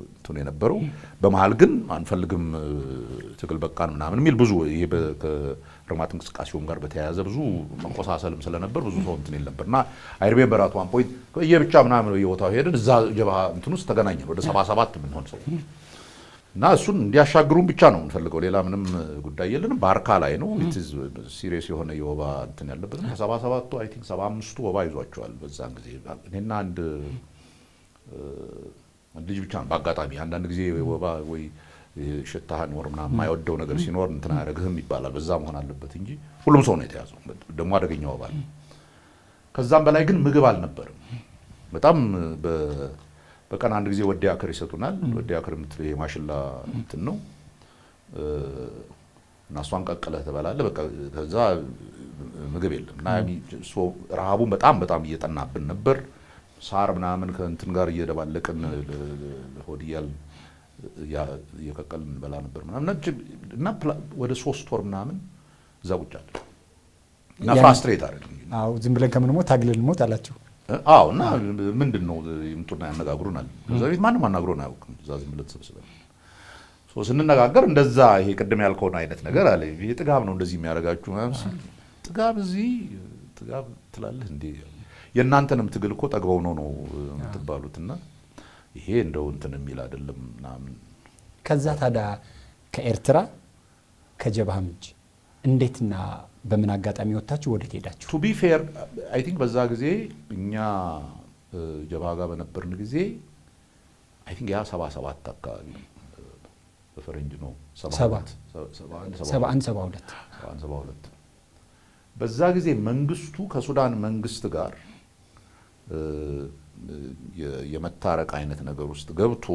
እንትን የነበረው። በመሀል ግን አንፈልግም ትግል በቃን ምናምን የሚል ብዙ ይሄ ከርማት እንቅስቃሴውም ጋር በተያያዘ ብዙ መቆሳሰልም ስለነበር ብዙ ሰው እንትን ይል ነበርና አይርቤ በራቱ ዋን ፖይንት የብቻ ምናምን የቦታው ሄድን። እዛ ጀብሃ እንትን ውስጥ ተገናኘን ወደ 77 የምንሆን ሰው እና እሱን እንዲያሻግሩን ብቻ ነው የምንፈልገው። ሌላ ምንም ጉዳይ የለንም። ባርካ ላይ ነው ሲሪየስ የሆነ የወባ እንትን ያለበት ነው። ከ77ቱ አይ ቲንክ 75ቱ ወባ ይዟቸዋል በዛን ጊዜ። እኔና አንድ ልጅ ብቻ ነው በአጋጣሚ። አንዳንድ ጊዜ ወባ ወይ ሽታህን ወር ምናምን የማይወደው ነገር ሲኖር እንትን አያደርግህም ይባላል። በዛ መሆን አለበት እንጂ ሁሉም ሰው ነው የተያዘው። ደግሞ አደገኛ ወባ ነው። ከዛም በላይ ግን ምግብ አልነበርም። በጣም በቀን አንድ ጊዜ ወዲያ አክር ይሰጡናል። ወዲያ አክር የምትለው የማሽላ እንትን ነው እና እሷን ቀቅለህ ትበላለህ። በቃ ከዛ ምግብ የለም እና ረሃቡን በጣም እየጠናብን ነበር። ሳር ምናምን ከእንትን ጋር እየደባለቅን ሆድያል እየቀቀልን እንበላ ነበር ምናምን እና ወደ 3 ወር ምናምን እዛ ቁጭ አለ እና ፍራስትሬት አደረግን። አዎ ዝም ብለን ከምንሞት ታግለን ሞት አላችሁ። አዎ እና ምንድን ነው ይምጡና ያነጋግሩናል። ከዛ ቤት ማንም አናግሮን አያውቅም። እዛ ዝም ብለን ተሰብስበን ስንነጋገር እንደዛ ይሄ ቅድም ያልከውን አይነት ነገር አለ። ይሄ ጥጋብ ነው እንደዚህ የሚያደርጋችሁ ምናምን ሲል ጥጋብ እዚህ ጥጋብ ትላለህ እንዴ? የእናንተንም ትግል እኮ ጠግበው ነው የምትባሉትና ይሄ እንደው እንትን የሚል አይደለም ምናምን። ከዛ ታዲያ ከኤርትራ ከጀብሃ እጅ እንዴትና በምን አጋጣሚ ወጣችሁ? ወዴት ሄዳችሁ? ቱ ቢ ፌር አይ ቲንክ በዛ ጊዜ እኛ ጀብሃ ጋር በነበርን ጊዜ አይ ቲንክ ያ 77 አካባቢ በፈረንጅ ነው 71 በዛ ጊዜ መንግስቱ ከሱዳን መንግስት ጋር የመታረቅ አይነት ነገር ውስጥ ገብቶ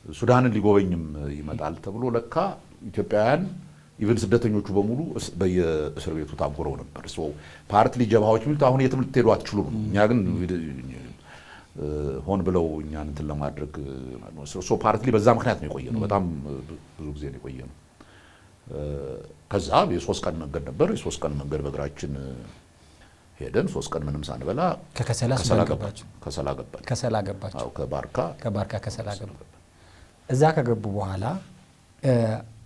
ሱዳንን ሊጎበኝም ይመጣል ተብሎ ለካ ኢትዮጵያውያን ኢቨን ስደተኞቹ በሙሉ በየእስር ቤቱ ታጉረው ነበር። ፓርትሊ ጀብሃዎች የሚሉት አሁን የትም ልትሄዱ አትችሉም፣ እኛ ግን ሆን ብለው እኛን እንትን ለማድረግ ሶ ፓርትሊ በዛ ምክንያት ነው የቆየነው። በጣም ብዙ ጊዜ ነው የቆየነው። ከዛ የ3 ቀን መንገድ ነበር። የ3 ቀን መንገድ በእግራችን ሄደን 3 ቀን ምንም ሳንበላ ከሰላ ገባችሁ። አዎ ከባርካ ከሰላ ገባ። እዛ ከገቡ በኋላ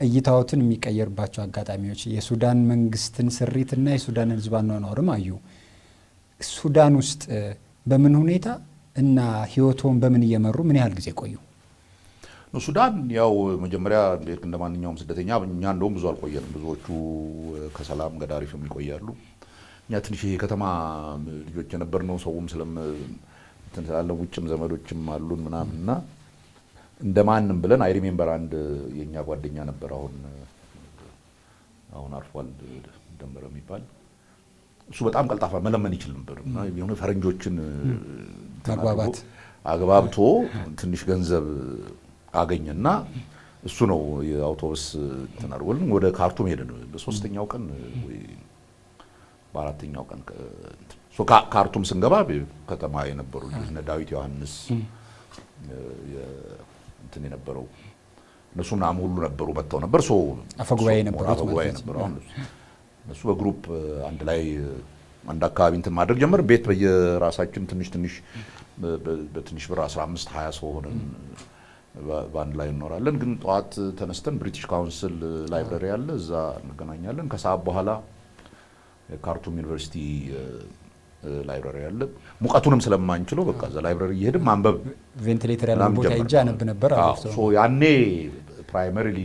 እይታዎትን የሚቀየርባቸው አጋጣሚዎች የሱዳን መንግስትን ስሪትና የሱዳን ህዝብ አኗኗርም አዩ። ሱዳን ውስጥ በምን ሁኔታ እና ህይወቶን በምን እየመሩ ምን ያህል ጊዜ ቆዩ? ሱዳን ያው መጀመሪያ እንደ ማንኛውም ስደተኛ እኛ እንደውም ብዙ አልቆየንም። ብዙዎቹ ከሰላም ገዳሪፍም ይቆያሉ። እኛ ትንሽ የከተማ ልጆች የነበርነው ሰውም እንትን ስላለ ውጭም ዘመዶችም አሉን ምናምንና እንደማንም ብለን አይ ሪሜምበር አንድ የኛ ጓደኛ ነበር አሁን አርፏል ደምበረ የሚባል እሱ በጣም ቀልጣፋ መለመን ይችል ነበር እና የሆነ ፈረንጆችን አግባብቶ ትንሽ ገንዘብ አገኘና እሱ ነው የአውቶቡስ ተናርወልን ወደ ካርቱም ሄደን በ3ኛው ቀን ወይ በ4ኛው ቀን ካርቱም ስንገባ ከተማ የነበሩ እነ ዳዊት ዮሐንስ እንትን የነበረው እነሱ ምናምን ሁሉ ነበሩ መጥተው ነበር። አፈጉባኤ ነበሩ። እነሱ በግሩፕ አንድ ላይ አንድ አካባቢ እንትን ማድረግ ጀመር። ቤት በየራሳችን ትንሽ በትንሽ ብር 15 20 ሰው ሆነን በአንድ ላይ እንኖራለን። ግን ጠዋት ተነስተን ብሪቲሽ ካውንስል ላይብረሪ አለ፣ እዛ እንገናኛለን። ከሰዓት በኋላ የካርቱም ዩኒቨርሲቲ ላይብረሪ አለ። ሙቀቱንም ስለማንችለው በቃ እዛ ላይብረሪ እየሄድን ማንበብ ቬንቲሌተር ያለው ቦታ ሄጄ አነብ ነበር። ያኔ ፕራይመሪሊ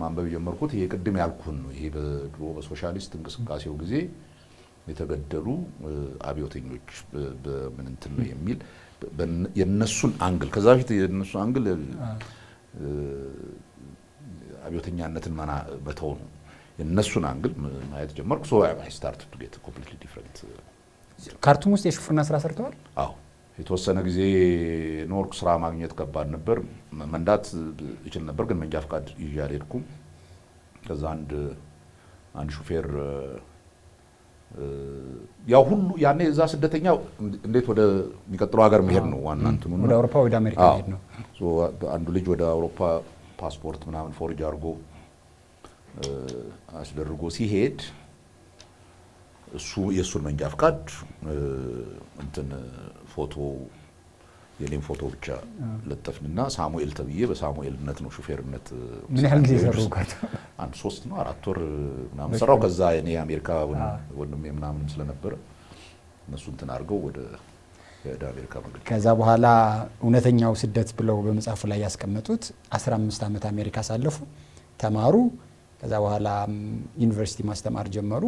ማንበብ የጀመርኩት ይሄ ቅድም ያልኩህን ነው። ይሄ በድሮ በሶሻሊስት እንቅስቃሴው ጊዜ የተገደሉ አብዮተኞች በምን እንትን ነው የሚል የነሱን አንግል ከዛ በፊት የነሱን አንግል አብዮተኛነትን በተው ነው የነሱን አንግል ማየት ጀመርኩ። I started to get completely different። ካርቱም ውስጥ የሹፍርና ስራ ሰርተዋል? አዎ የተወሰነ ጊዜ ኖርክ። ስራ ማግኘት ከባድ ነበር። መንዳት እችል ነበር ግን መንጃ ፈቃድ ይዤ አልሄድኩም። ከዛ አንድ ሹፌር ያው ሁሉ ያኔ እዛ ስደተኛ እንዴት ወደ የሚቀጥለው ሀገር መሄድ ነው ዋና እንትኑ ወደ አውሮፓ ወደ አሜሪካ መሄድ ነው። አንዱ ልጅ ወደ አውሮፓ ፓስፖርት ምናምን ፎርጅ አድርጎ አስደርጎ ሲሄድ የእሱን መንጃ ፈቃድ እንትን ፎቶ የኔም ፎቶ ብቻ ለጠፍንና ሳሙኤል ተብዬ በሳሙኤልነት ነው ሹፌርነት። ምን ያህል ጊዜ ሰሩ? አንድ 3 ነው 4 ወር ምናምን ሰራው። ከዛ እኔ አሜሪካ ወንድሜ ምናምን ስለነበረ እነሱ እንትን አድርገው ወደ አሜሪካ መግደል። ከዛ በኋላ እውነተኛው ስደት ብለው በመጽሐፉ ላይ ያስቀመጡት 15 ዓመት አሜሪካ ሳለፉ ተማሩ። ከዛ በኋላ ዩኒቨርሲቲ ማስተማር ጀመሩ።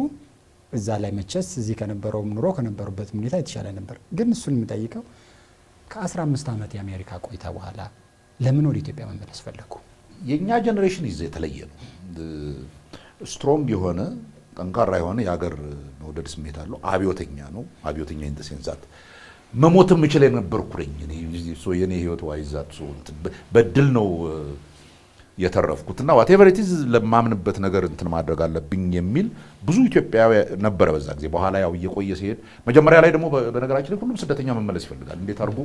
እዛ ላይ መቸስ እዚህ ከነበረው ኑሮ ከነበሩበት ሁኔታ የተሻለ ነበር። ግን እሱን የምጠይቀው ከ15 ዓመት የአሜሪካ ቆይታ በኋላ ለምን ወደ ኢትዮጵያ መመለስ ፈለጉ? የኛ ጀነሬሽን የተለየ ነው። ስትሮንግ የሆነ ጠንካራ የሆነ የሀገር መውደድ ስሜት አለው። አብዮተኛ ነው። አብዮተኛ ኢን ዘ ሴንስ ዛት መሞትም እችል የነበርኩ ነኝ። የኔ ህይወት ዋይዛት በድል ነው የተረፍኩትና ዋቴቨር ኢት ኢዝ ለማምንበት ነገር እንትን ማድረግ አለብኝ የሚል ብዙ ኢትዮጵያዊ ነበረ በዛ ጊዜ። በኋላ ያው እየቆየ ሲሄድ መጀመሪያ ላይ ደግሞ በነገራችን ላይ ሁሉም ስደተኛ መመለስ ይፈልጋል። እንዴት አድርጎ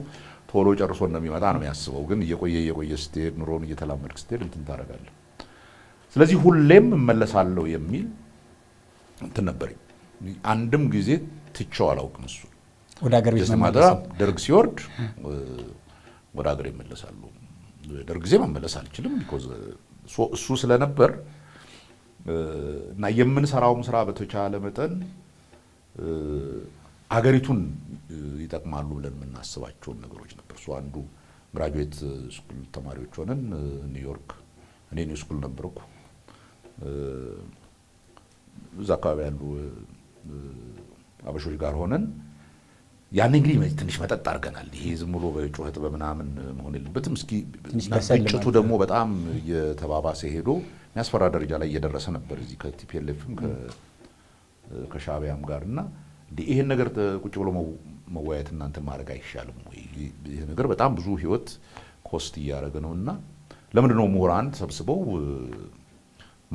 ቶሎ ጨርሶ እንደሚመጣ ነው የሚያስበው። ግን እየቆየ ስትሄድ ኑሮን እየተላመድክ ስትሄድ እንትን ታደርጋለህ። ስለዚህ ሁሌም እመለሳለሁ የሚል እንትን ነበረኝ። አንድም ጊዜ ትቼው አላውቅም። እሱ ወደ ሀገር ቤት ደርግ ሲወርድ ወደ ሀገር ይመለሳሉ። ደርግ ጊዜ መመለስ አልችልም ቢኮዝ እሱ ስለነበር እና የምንሰራውም ስራ በተቻለ መጠን አገሪቱን ይጠቅማሉ ብለን የምናስባቸውን ነገሮች ነበር። እሱ አንዱ ግራጁዌት ስኩል ተማሪዎች ሆነን ኒውዮርክ፣ እኔ ኒው ስኩል ነበርኩ። እዛ አካባቢ ያሉ አበሾች ጋር ሆነን ያን እንግዲህ ትንሽ መጠጥ አድርገናል። ይሄ ዝም ብሎ በጩኸት በምናምን መሆን የለበትም። እስኪ ግጭቱ ደግሞ በጣም እየተባባሰ ሄዶ የሚያስፈራ ደረጃ ላይ እየደረሰ ነበር እዚህ ከቲፒኤልኤፍም ከሻዕቢያም ጋር እና ይሄን ነገር ቁጭ ብሎ መወያየት እናንተን ማድረግ አይሻልም ወይ? ይሄ ነገር በጣም ብዙ ህይወት ኮስት እያደረገ ነውና ለምንድን ነው ምሁራን ተሰብስበው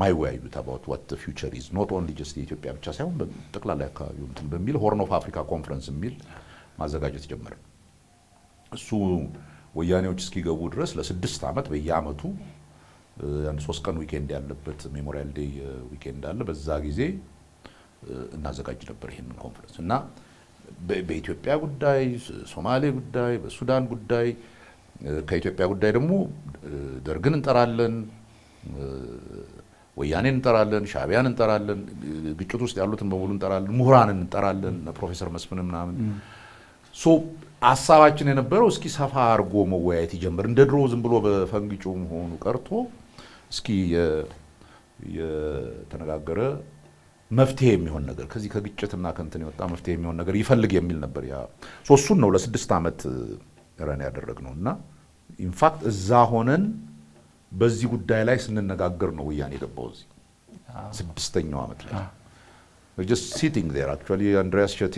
ማይወያዩት about what the future is not only just የኢትዮጵያ ብቻ ሳይሆን ጠቅላላ አካባቢው እንትን በሚል ሆርን ኦፍ አፍሪካ ኮንፈረንስ የሚል ማዘጋጀት ጀመረ እሱ ወያኔዎች እስኪገቡ ድረስ ለ6 ዓመት በየአመቱ አንድ 3 ቀን ዊኬንድ ያለበት ሜሞሪያል ዴይ ዊኬንድ አለ። በዛ ጊዜ እናዘጋጅ ነበር ይሄንን ኮንፈረንስ እና በኢትዮጵያ ጉዳይ፣ ሶማሌ ጉዳይ፣ በሱዳን ጉዳይ፣ ከኢትዮጵያ ጉዳይ ደግሞ ደርግን እንጠራለን፣ ወያኔን እንጠራለን፣ ሻዕቢያን እንጠራለን፣ ግጭት ውስጥ ያሉትን በሙሉ እንጠራለን፣ ምሁራንን እንጠራለን፣ ፕሮፌሰር መስፍን ምናምን ሶ ሐሳባችን የነበረው እስኪ ሰፋ አድርጎ መወያየት ይጀምር እንደ ድሮ ዝም ብሎ በፈንግጩ መሆኑ ቀርቶ እስኪ የተነጋገረ መፍትሄ የሚሆን ነገር ከዚህ ከግጭትና ከእንትን የወጣ መፍትሄ የሚሆን ነገር ይፈልግ የሚል ነበር። ያ እሱን ነው ለ6 ዓመት ረን ያደረግነው እና ኢንፋክት እዛ ሆነን በዚህ ጉዳይ ላይ ስንነጋገር ነው ወያኔ የገባው እዚህ 6ኛው ዓመት ላይ just sitting there actually አንድሪያስ ሸቴ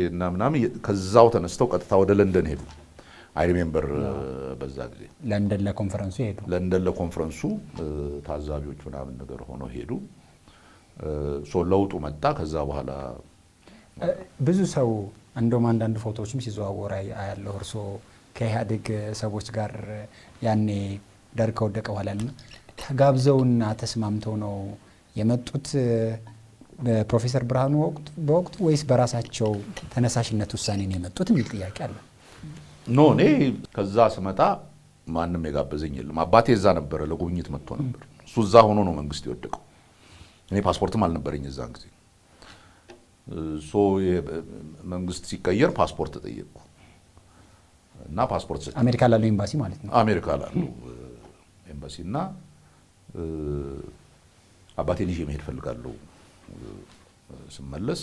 እና ምናምን ከዛው ተነስተው ቀጥታ ወደ ለንደን ሄዱ። አይ ሪሜምበር በዛ ጊዜ ለንደን ለኮንፈረንሱ ሄዱ። ለንደን ለኮንፈረንሱ ታዛቢዎች ምናምን ነገር ሆኖ ሄዱ። ሶ ለውጡ መጣ። ከዛ በኋላ ብዙ ሰው እንደውም አንዳንድ ፎቶዎችም ሲዘዋወራ ያለው እርሶ ከኢህአዴግ ሰዎች ጋር ያኔ ደርግ ከወደቀ በኋላ ተጋብዘውና ተስማምተው ነው የመጡት በፕሮፌሰር ብርሃኑ በወቅቱ ወይስ በራሳቸው ተነሳሽነት ውሳኔ ነው የመጡት የሚል ጥያቄ አለ። ኖ እኔ ከዛ ስመጣ ማንም የጋበዘኝ የለም። አባቴ እዛ ነበረ፣ ለጉብኝት መጥቶ ነበር። እሱ እዛ ሆኖ ነው መንግስት የወደቀው። እኔ ፓስፖርትም አልነበረኝ እዛን ጊዜ። ሶ መንግስት ሲቀየር ፓስፖርት ተጠየቅኩ እና ፓስፖርት ሰጠኝ። አሜሪካ ላለው ኤምባሲ ማለት ነው። አሜሪካ ላለው ኤምባሲ እና አባቴን ይዤ መሄድ ፈልጋለሁ። ስመለስ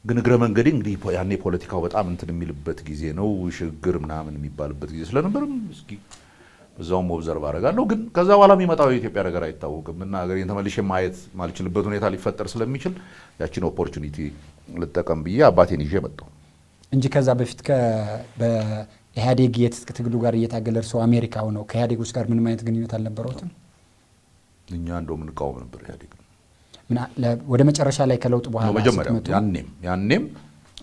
ግን እግረ መንገዴ እንግዲህ ያኔ ፖለቲካው በጣም እንትን የሚልበት ጊዜ ነው፣ ሽግግር ምናምን የሚባልበት ጊዜ ስለነበርም እስኪ በዛውም ኦብዘርቭ አደርጋለሁ። ግን ከዛ በኋላ የሚመጣው የኢትዮጵያ ነገር አይታወቅም እና ሀገሬን ተመልሼ ማየት ማልችልበት ሁኔታ ሊፈጠር ስለሚችል ያቺን ኦፖርቹኒቲ ልጠቀም ብዬ አባቴን ይዤ መጣሁ እንጂ ከዛ በፊት በኢህአዴግ የትጥቅ ትግሉ ጋር እየታገለ እርስዎ አሜሪካ ሆነው ከኢህአዴጎች ጋር ምንም አይነት ግንኙነት አልነበረውትም? እኛ እንደውም እንቃወም ነበር ኢህአዴግ። ወደ መጨረሻ ላይ ከለውጥ በኋላ መጀመሪያ ያኔም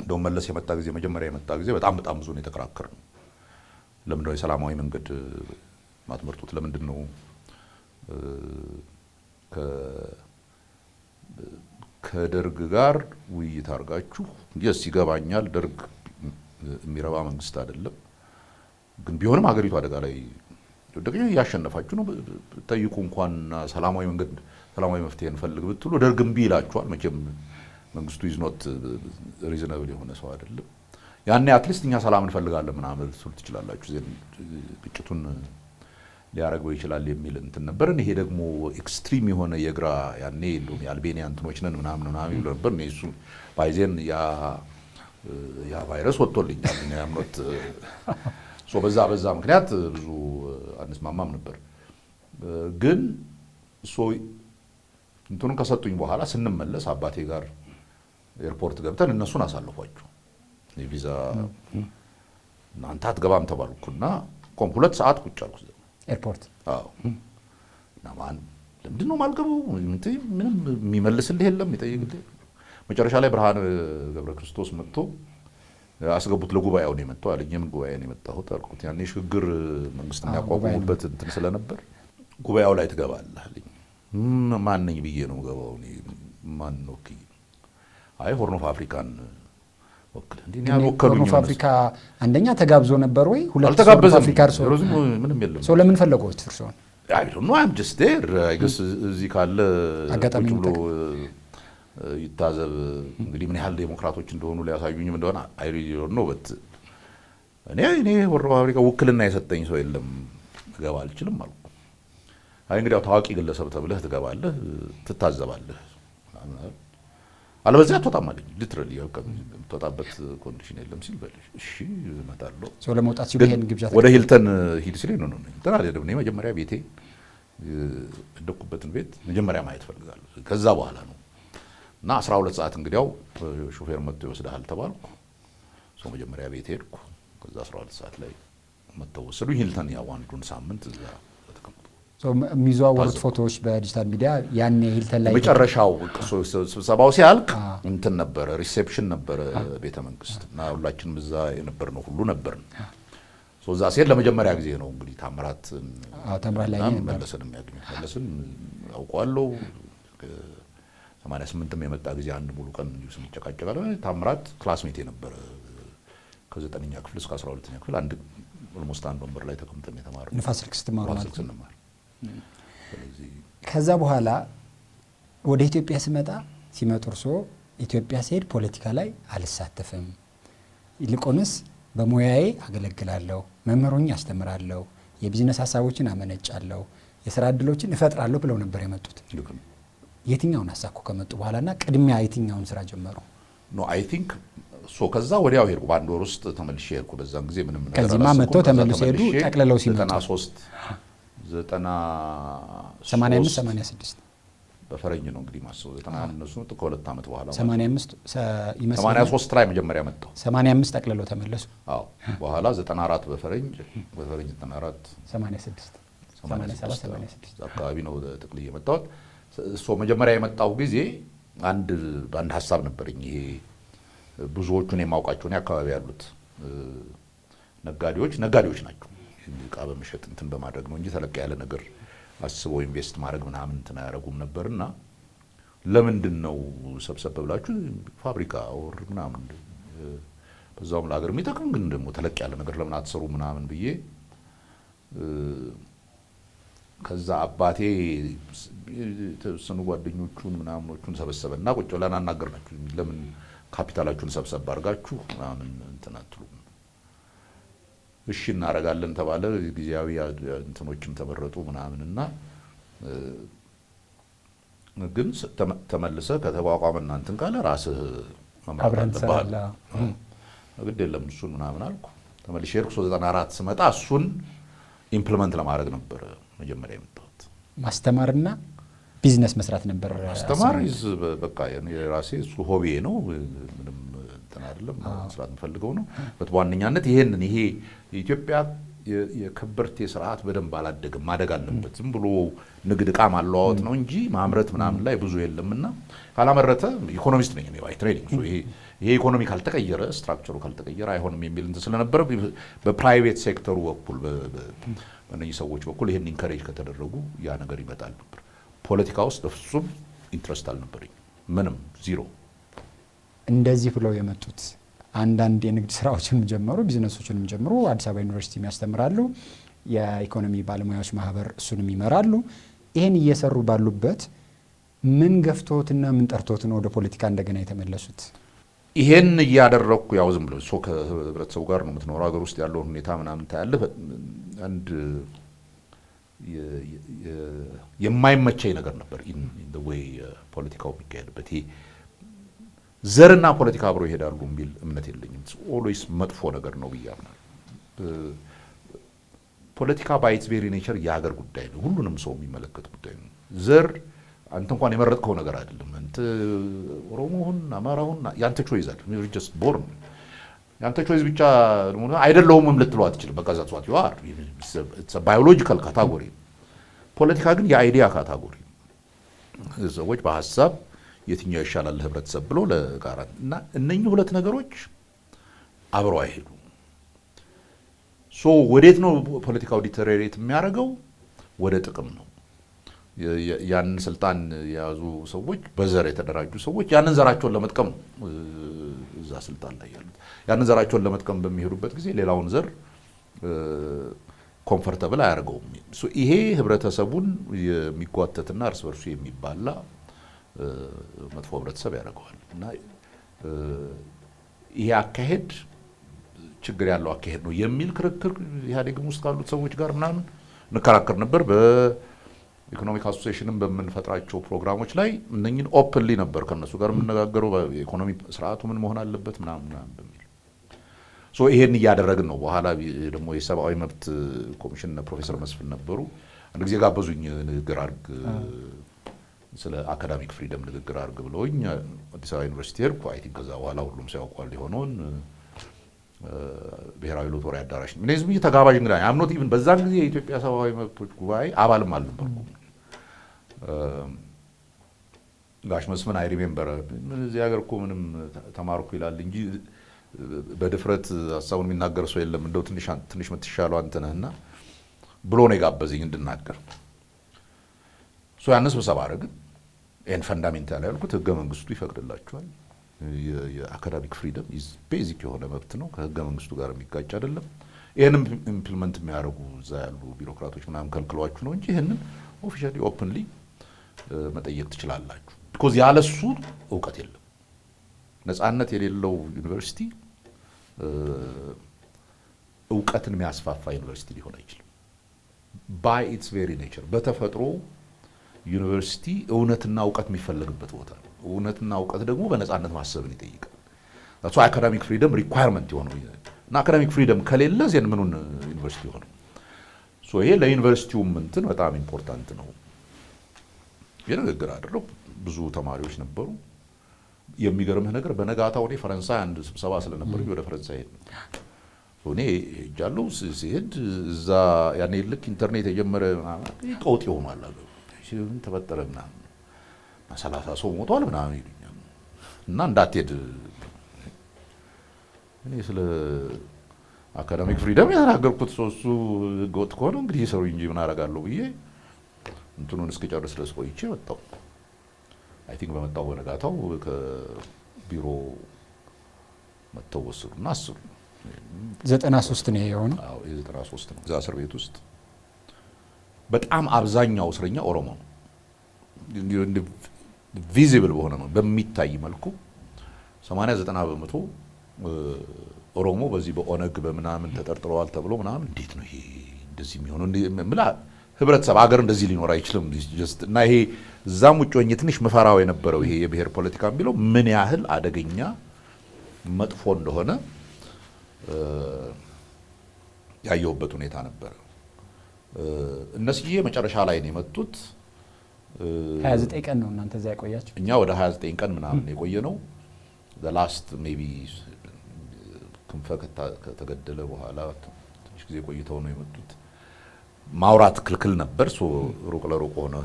እንደውም መለስ የመጣ ጊዜ መጀመሪያ የመጣ ጊዜ በጣም ብዙ ነው የተከራከርነው። ለምንድን ነው የሰላማዊ መንገድ ማትመርጡት? ለምንድን ነው ከደርግ ጋር ውይይት አድርጋችሁ የስ ይገባኛል፣ ደርግ የሚረባ መንግስት አይደለም፣ ግን ቢሆንም ሀገሪቱ አደጋ ላይ ወደቀ፣ ያሸነፋችሁ ነው ጠይቁ፣ እንኳን ሰላማዊ መንገድ ሰላማዊ መፍትሄ እንፈልግ ብትሉ ደርግ እምቢ ይላችኋል። መቼም መንግስቱ ኢዝ ኖት ሪዝነብል የሆነ ሰው አይደለም። ያኔ አትሊስት እኛ ሰላም እንፈልጋለን ምናምን ልትሉ ትችላላችሁ፣ ግጭቱን ሊያረገው ይችላል የሚል እንትን ነበርን። ይሄ ደግሞ ኤክስትሪም የሆነ የግራ ያኔ እንደውም የአልቤኒያ እንትኖች ነን ምናምን ይሉ ነበር። እሱ ባይዜን ያ ቫይረስ ወጥቶልኛል እኔ አምኖት ሶ በዛ ምክንያት ብዙ አንስማማም ነበር። ግን ሶ እንትኑን ከሰጡኝ በኋላ ስንመለስ አባቴ ጋር ኤርፖርት ገብተን እነሱን አሳልፏቸው የቪዛ እናንተ አትገባም ተባልኩና 2 ሰዓት ቁጭ አልኩ ኤርፖርት። አዎ እና ማን ለምንድን ነው የማልገባው? ምንም የሚመልስልህ የለም ይጠይቅልህ። መጨረሻ ላይ ብርሃን ገብረ ክርስቶስ መጥቶ አስገቡት። ለጉባኤው ነው የመጣው አለኝ። የምን ጉባኤ ነው የመጣሁት አልኩት። ያኔ ሽግግር መንግስት የሚያቋቁሙበት እንትን ስለነበር ጉባኤው ላይ ትገባለህ አለኝ። ማን ነኝ ብዬ ነው ገባው? ማን ነው? አይ ሆርን ኦፍ አፍሪካን ወክል እንዴ ነው ያወከሉኝ። ሆርን ኦፍ አፍሪካ አንደኛ ተጋብዞ ነበር ወይ? ሁለት አፍሪካ ምንም የለም። ሰው ለምን ፈለጉት እርሶን? አይ ዶንት ኖ አም ጀስት ዴር አይ ገስ እዚህ ካለ አጋጣሚ ብሎ ይታዘብ እንግዲህ ምን ያህል ዴሞክራቶች እንደሆኑ ሊያሳዩኝም እንደሆነ አይ ሪሊ ዶንት ኖ በት እኔ ሆርን ኦፍ አፍሪካ ውክልና የሰጠኝ ሰው የለም፣ ገባ አልችልም አልኩ። አይ እንግዲህ ታዋቂ ግለሰብ ተብለህ ትገባለህ፣ ትታዘባለህ፣ አለበዚያ አትወጣም አለኝ። ሊትራሊ የምትወጣበት ኮንዲሽን የለም ሲል በልሽ እሺ እመጣለሁ። ሰው ለመውጣት ሲሉ ይሄን ግብዣ ወደ ሂልተን ሂድ ሲለኝ ነው እንትን አይደለም። እኔ መጀመሪያ ቤቴ እንደኩበትን ቤት መጀመሪያ ማየት ፈልጋለሁ። ከዛ በኋላ ነው እና 12 ሰዓት እንግዲያው ሾፌር መጥቶ ይወስዳል ተባልኩ። ሰው መጀመሪያ ቤት ሄድኩ። ከዛ 12 ሰዓት ላይ መጥተው ወሰዱኝ። ሂልተን ያው አንዱን ሳምንት እዛ የሚዘዋወሩት ፎቶዎች በዲጂታል ሚዲያ ያኔ ሂልተን ላይ መጨረሻው ስብሰባው ሲያልቅ እንትን ነበረ፣ ሪሴፕሽን ነበረ ቤተ መንግስት እና ሁላችንም እዛ የነበርነው ሁሉ ነበርን እዛ ሲሄድ ለመጀመሪያ ጊዜ ነው እንግዲህ ታምራት ላይ መለስን የሚያገኙት። መለስን አውቀዋለሁ። 88ም የመጣ ጊዜ አንድ ሙሉ ቀን ስንጨቃጨቃለን። ታምራት ክላስሜት የነበረ ከ9ኛ ክፍል እስከ 12ኛ ክፍል አንድ ኦልሞስት አንድ ወንበር ላይ ተቀምጠን የተማርነው ንፋስ ስልክ ስትማሩ ማለት ነው። ስለዚህ ከዛ በኋላ ወደ ኢትዮጵያ ሲመጡ እርሶ ኢትዮጵያ ሲሄድ ፖለቲካ ላይ አልሳተፍም፣ ይልቁንስ በሙያዬ አገለግላለሁ፣ መምህሩኝ አስተምራለሁ፣ የቢዝነስ ሀሳቦችን አመነጫለሁ፣ የስራ እድሎችን እፈጥራለሁ ብለው ነበር የመጡት። የትኛውን አሳኩ ከመጡ በኋላና ቅድሚያ የትኛውን ስራ ጀመሩ? ኖ አይ ቲንክ ከዛ ወዲያው ሄድኩ። በአንድ ወር ውስጥ ተመልሼ ሄድኩ። በዛን ጊዜ ምንም ነገር ከዚህማ መጥተው ተመልሰው ሄዱ። ጠቅልለው ሲመጡ 85 86 በፈረንጅ ነው እንግዲህ ማሰው 90 እነሱ ከሁለት ዓመት በኋላ 85 ይመስላል 83 ላይ መጀመሪያ መጣው 85 ጠቅልለው ተመለሱ። አዎ በኋላ 94 በፈረንጅ 94 86 87 አካባቢ ነው ጠቅልዬ የመጣሁት። መጀመሪያ የመጣው ጊዜ አንድ ሀሳብ ነበረኝ። ይሄ ብዙዎቹን የማውቃቸው ነው አካባቢ ያሉት ነጋዴዎች ናቸው። ዕቃ በመሸጥ እንትን በማድረግ ነው እንጂ ተለቅ ያለ ነገር አስበው ኢንቨስት ማድረግ ምናምን እንትን አያረጉም ነበርና ለምንድን ነው ሰብሰብ ብላችሁ ፋብሪካ ወር ምናምን በዛውም ለሀገር የሚጠቅም ግን ደግሞ ተለቅ ያለ ነገር ለምን አትሰሩ ምናምን ብዬ ከዛ አባቴ የተወሰኑ ጓደኞቹን ምናምኖቹን ሰበሰበና ቁጭ ብለን አናገርናችሁ። ለምን ካፒታላችሁን ሰብሰብ አድርጋችሁ ምናምን እንትን አትሉም? እሺ እናረጋለን ተባለ። ጊዜያዊ እንትኖችም ተመረጡ ምናምንና ግን ተመልሰ ከተቋቋመና እንትን ካለ ራስህ መምራት አለብህ። ግድ የለም እሱን ምናምን አልኩ። ተመልሼ ሄድኩ። 94 ስመጣ እሱን ኢምፕሊመንት ለማድረግ ነበር መጀመሪያ የመጣሁት። ማስተማርና ቢዝነስ መስራት ነበር። ማስተማር በቃ የራሴ እሱ ሆቢዬ ነው። ምንም እንትን አይደለም፣ መስራት የምፈልገው ነው። በዋነኛነት ይሄ የኢትዮጵያ የከበርቴ ስርዓት በደንብ አላደገም፣ ማደግ አለበት። ዝም ብሎ ንግድ ዕቃ ማለዋወጥ ነው እንጂ ማምረት ምናምን ላይ ብዙ የለምና ካላመረተ ኢኮኖሚስት ነኝ እኔ ባይ ትሬኒንግ ይሄ ኢኮኖሚ ካልተቀየረ ስትራክቸሩ ካልተቀየረ አይሆንም የሚል እንትን ስለነበረ በፕራይቬት ሴክተሩ በኩል በእነዚህ ሰዎች በኩል ይሄን ኢንከሬጅ ከተደረጉ ያ ነገር ይመጣል ነበር። ፖለቲካ ውስጥ በፍጹም ኢንትረስት አልነበረኝ፣ ምንም ዚሮ። እንደዚህ ብለው የመጡት አንዳንድ የንግድ ስራዎችንም ጀመሩ፣ ቢዝነሶችንም ጀመሩ። አዲስ አበባ ዩኒቨርሲቲ የሚያስተምራሉ፣ የኢኮኖሚ ባለሙያዎች ማህበር እሱንም ይመራሉ። ይሄን እየሰሩ ባሉበት ምን ገፍቶትና ምን ጠርቶት ነው ወደ ፖለቲካ እንደገና የተመለሱት? ይሄን እያደረኩ ያው ዝም ብሎ ከህብረተሰቡ ጋር ነው የምትኖረው። ሀገር ውስጥ ያለውን ሁኔታ ምናምን ታያለህ። አንድ የማይመቸኝ ነገር ነበር ኢን ዘ ዌይ ፖለቲካው የሚካሄድበት። ይሄ ዘርና ፖለቲካ አብሮ ይሄዳሉ የሚል እምነት የለኝም። ኦልዌይስ መጥፎ ነገር ነው ብዬ አምናለሁ። ፖለቲካ ባይ ኢትስ ቬሪ ኔቸር የሀገር ጉዳይ ነው፣ ሁሉንም ሰው የሚመለከት ጉዳይ ነው። ዘር አንተ እንኳን የመረጥከው ነገር አይደለም። አንተ ኦሮሞውን አማራውን ያንተ ቾይዝ አይደለም። ዩ ጀስት ቦርን ያንተ ቾይዝ ብቻ አይደለውም ልትለው አትችልም። በቃ ዛት ዋት ዩ አር ኢትስ አ ባዮሎጂካል ካታጎሪ። ፖለቲካ ግን የአይዲያ ካታጎሪ። ሰዎች በሀሳብ የትኛው ይሻላል ህብረተሰብ ብሎ ለጋራ እና እነኚህ ሁለት ነገሮች አብረው አይሄዱ። ወዴት ነው ፖለቲካው ዲተሬሬት የሚያደርገው? ወደ ጥቅም ነው። ያንን ስልጣን የያዙ ሰዎች፣ በዘር የተደራጁ ሰዎች ያንን ዘራቸውን ለመጥቀም እዛ ስልጣን ላይ ያሉት ያንን ዘራቸውን ለመጥቀም በሚሄዱበት ጊዜ ሌላውን ዘር ኮምፎርታብል አያደርገውም። ይሄ ህብረተሰቡን የሚጓተትና እርስ በርሱ የሚባላ መጥፎ ህብረተሰብ ያደርገዋል እና ይሄ አካሄድ ችግር ያለው አካሄድ ነው የሚል ክርክር ኢህአዴግም ውስጥ ካሉት ሰዎች ጋር ምናምን እንከራከር ነበር። በኢኮኖሚክ አሶሲዬሽንም በምንፈጥራቸው ፕሮግራሞች ላይ እነኝን ኦፕንሊ ነበር ከነሱ ጋር የምንነጋገረው። የኢኮኖሚ ስርዓቱ ምን መሆን አለበት ምናምን በሚል ይሄን እያደረግን ነው። በኋላ ደግሞ የሰብአዊ መብት ኮሚሽን ፕሮፌሰር መስፍን ነበሩ። አንድ ጊዜ ጋበዙኝ፣ ንግግር አድርግ፣ ስለ አካዳሚክ ፍሪደም ንግግር አድርግ ብለውኝ አዲስ አበባ ዩኒቨርሲቲ ሄድኩ። አይ ቲንክ ከዛ በኋላ ሁሉም ሰው ያውቋል የሆነውን ብሔራዊ ሎተሪ አዳራሽ ምን ዝም ተጋባዥ እንግዳ አምኖት ኢቭን በዛን ጊዜ የኢትዮጵያ ሰብአዊ መብቶች ጉባኤ አባልም አልነበርኩም። ጋሽ መስፍን አይ ሪሜምበር እዚህ ሀገር እኮ ምንም ተማርኩ ይላል እንጂ በድፍረት ሀሳቡን የሚናገር ሰው የለም እንደው ትንሽ የምትሻለው አንተ ነህና ብሎ ነው የጋበዘኝ እንድናገር። ያን ስብሰባ አደረግን። ይህን ፈንዳሜንታል ያልኩት ህገ መንግስቱ ይፈቅድላችኋል። የአካዳሚክ ፍሪደም ቤዚክ የሆነ መብት ነው፣ ከህገ መንግስቱ ጋር የሚጋጭ አይደለም። ይህንም ኢምፕሊመንት የሚያደርጉ እዛ ያሉ ቢሮክራቶች ምናምን ከልክሏችሁ ነው እንጂ ይህንን ኦፊሻሊ ኦፕንሊ መጠየቅ ትችላላችሁ። ቢኮዝ ያለሱ እውቀት የለም። ነፃነት የሌለው ዩኒቨርሲቲ እውቀትን የሚያስፋፋ ዩኒቨርሲቲ ሊሆን አይችልም። ባይ ኢትስ ቬሪ ኔቸር በተፈጥሮ ዩኒቨርሲቲ እውነትና እውቀት የሚፈለግበት ቦታ ነው። እውነትና እውቀት ደግሞ በነፃነት ማሰብን ይጠይቃል። that's why academic freedom requirement የሆነው እና academic freedom ከሌለ ዜን ምኑን ዩኒቨርሲቲ ሆነ። ይሄ ለዩኒቨርሲቲውም እንትን በጣም ኢምፖርታንት ነው። የንግግር አደረው ብዙ ተማሪዎች ነበሩ። የሚገርምህ ነገር በነጋታው እኔ ፈረንሳይ አንድ ስብሰባ ስለነበረኝ ወደ ፈረንሳይ ሄድን። እኔ ሄጃለሁ። ሲሄድ እዛ ያኔ ልክ ኢንተርኔት የጀመረ ቀውጥ ይሆናል አሉ። ምን ተፈጠረ ምናምን 30 ሰው ሞቷል ምናምን ይሉኛል እና እንዳትሄድ እኔ ስለ አካዳሚክ ፍሪደም የተናገርኩት እሱ ህገወጥ ከሆነ እንግዲህ ይሰሩ እንጂ ምን አደርጋለሁ ብዬ እንትኑን እስከጨርስ ድረስ ቆይቼ መጣሁ። አይ ቲንክ በመጣሁ በነጋታው ከቢሮ መጥተው ወሰዱና አስሩ 93 ነው የሆነው። አዎ 93 ነው። እዛ እስር ቤት ውስጥ በጣም አብዛኛው እስረኛ ኦሮሞ ነው። ቪዚብል በሆነ ነው በሚታይ መልኩ 80-90 በመቶ ኦሮሞ በዚህ በኦነግ በምናምን ተጠርጥረዋል ተብሎ ምናምን እንዴት ነው ይሄ እንደዚህ የሚሆነው? ምላ ህብረተሰብ ሀገር እንደዚህ ሊኖር አይችልም። እና ይሄ እዛም ውጭ ሆኜ ትንሽ መፈራው የነበረው ይሄ የብሔር ፖለቲካ የሚለው ምን ያህል አደገኛ መጥፎ እንደሆነ ያየሁበት ሁኔታ ነበር። እነሱዬ መጨረሻ ላይ ነው የመጡት። 29 ቀን ነው እናንተ እዛ ያቆያችሁ? እኛ ወደ 29 ቀን ምናምን የቆየ ነው። the last maybe ክንፈ ከተገደለ በኋላ ትንሽ ጊዜ ቆይተው ነው የመጡት። ማውራት ክልክል ነበር። ሩቅ ለሩቅ ሆነ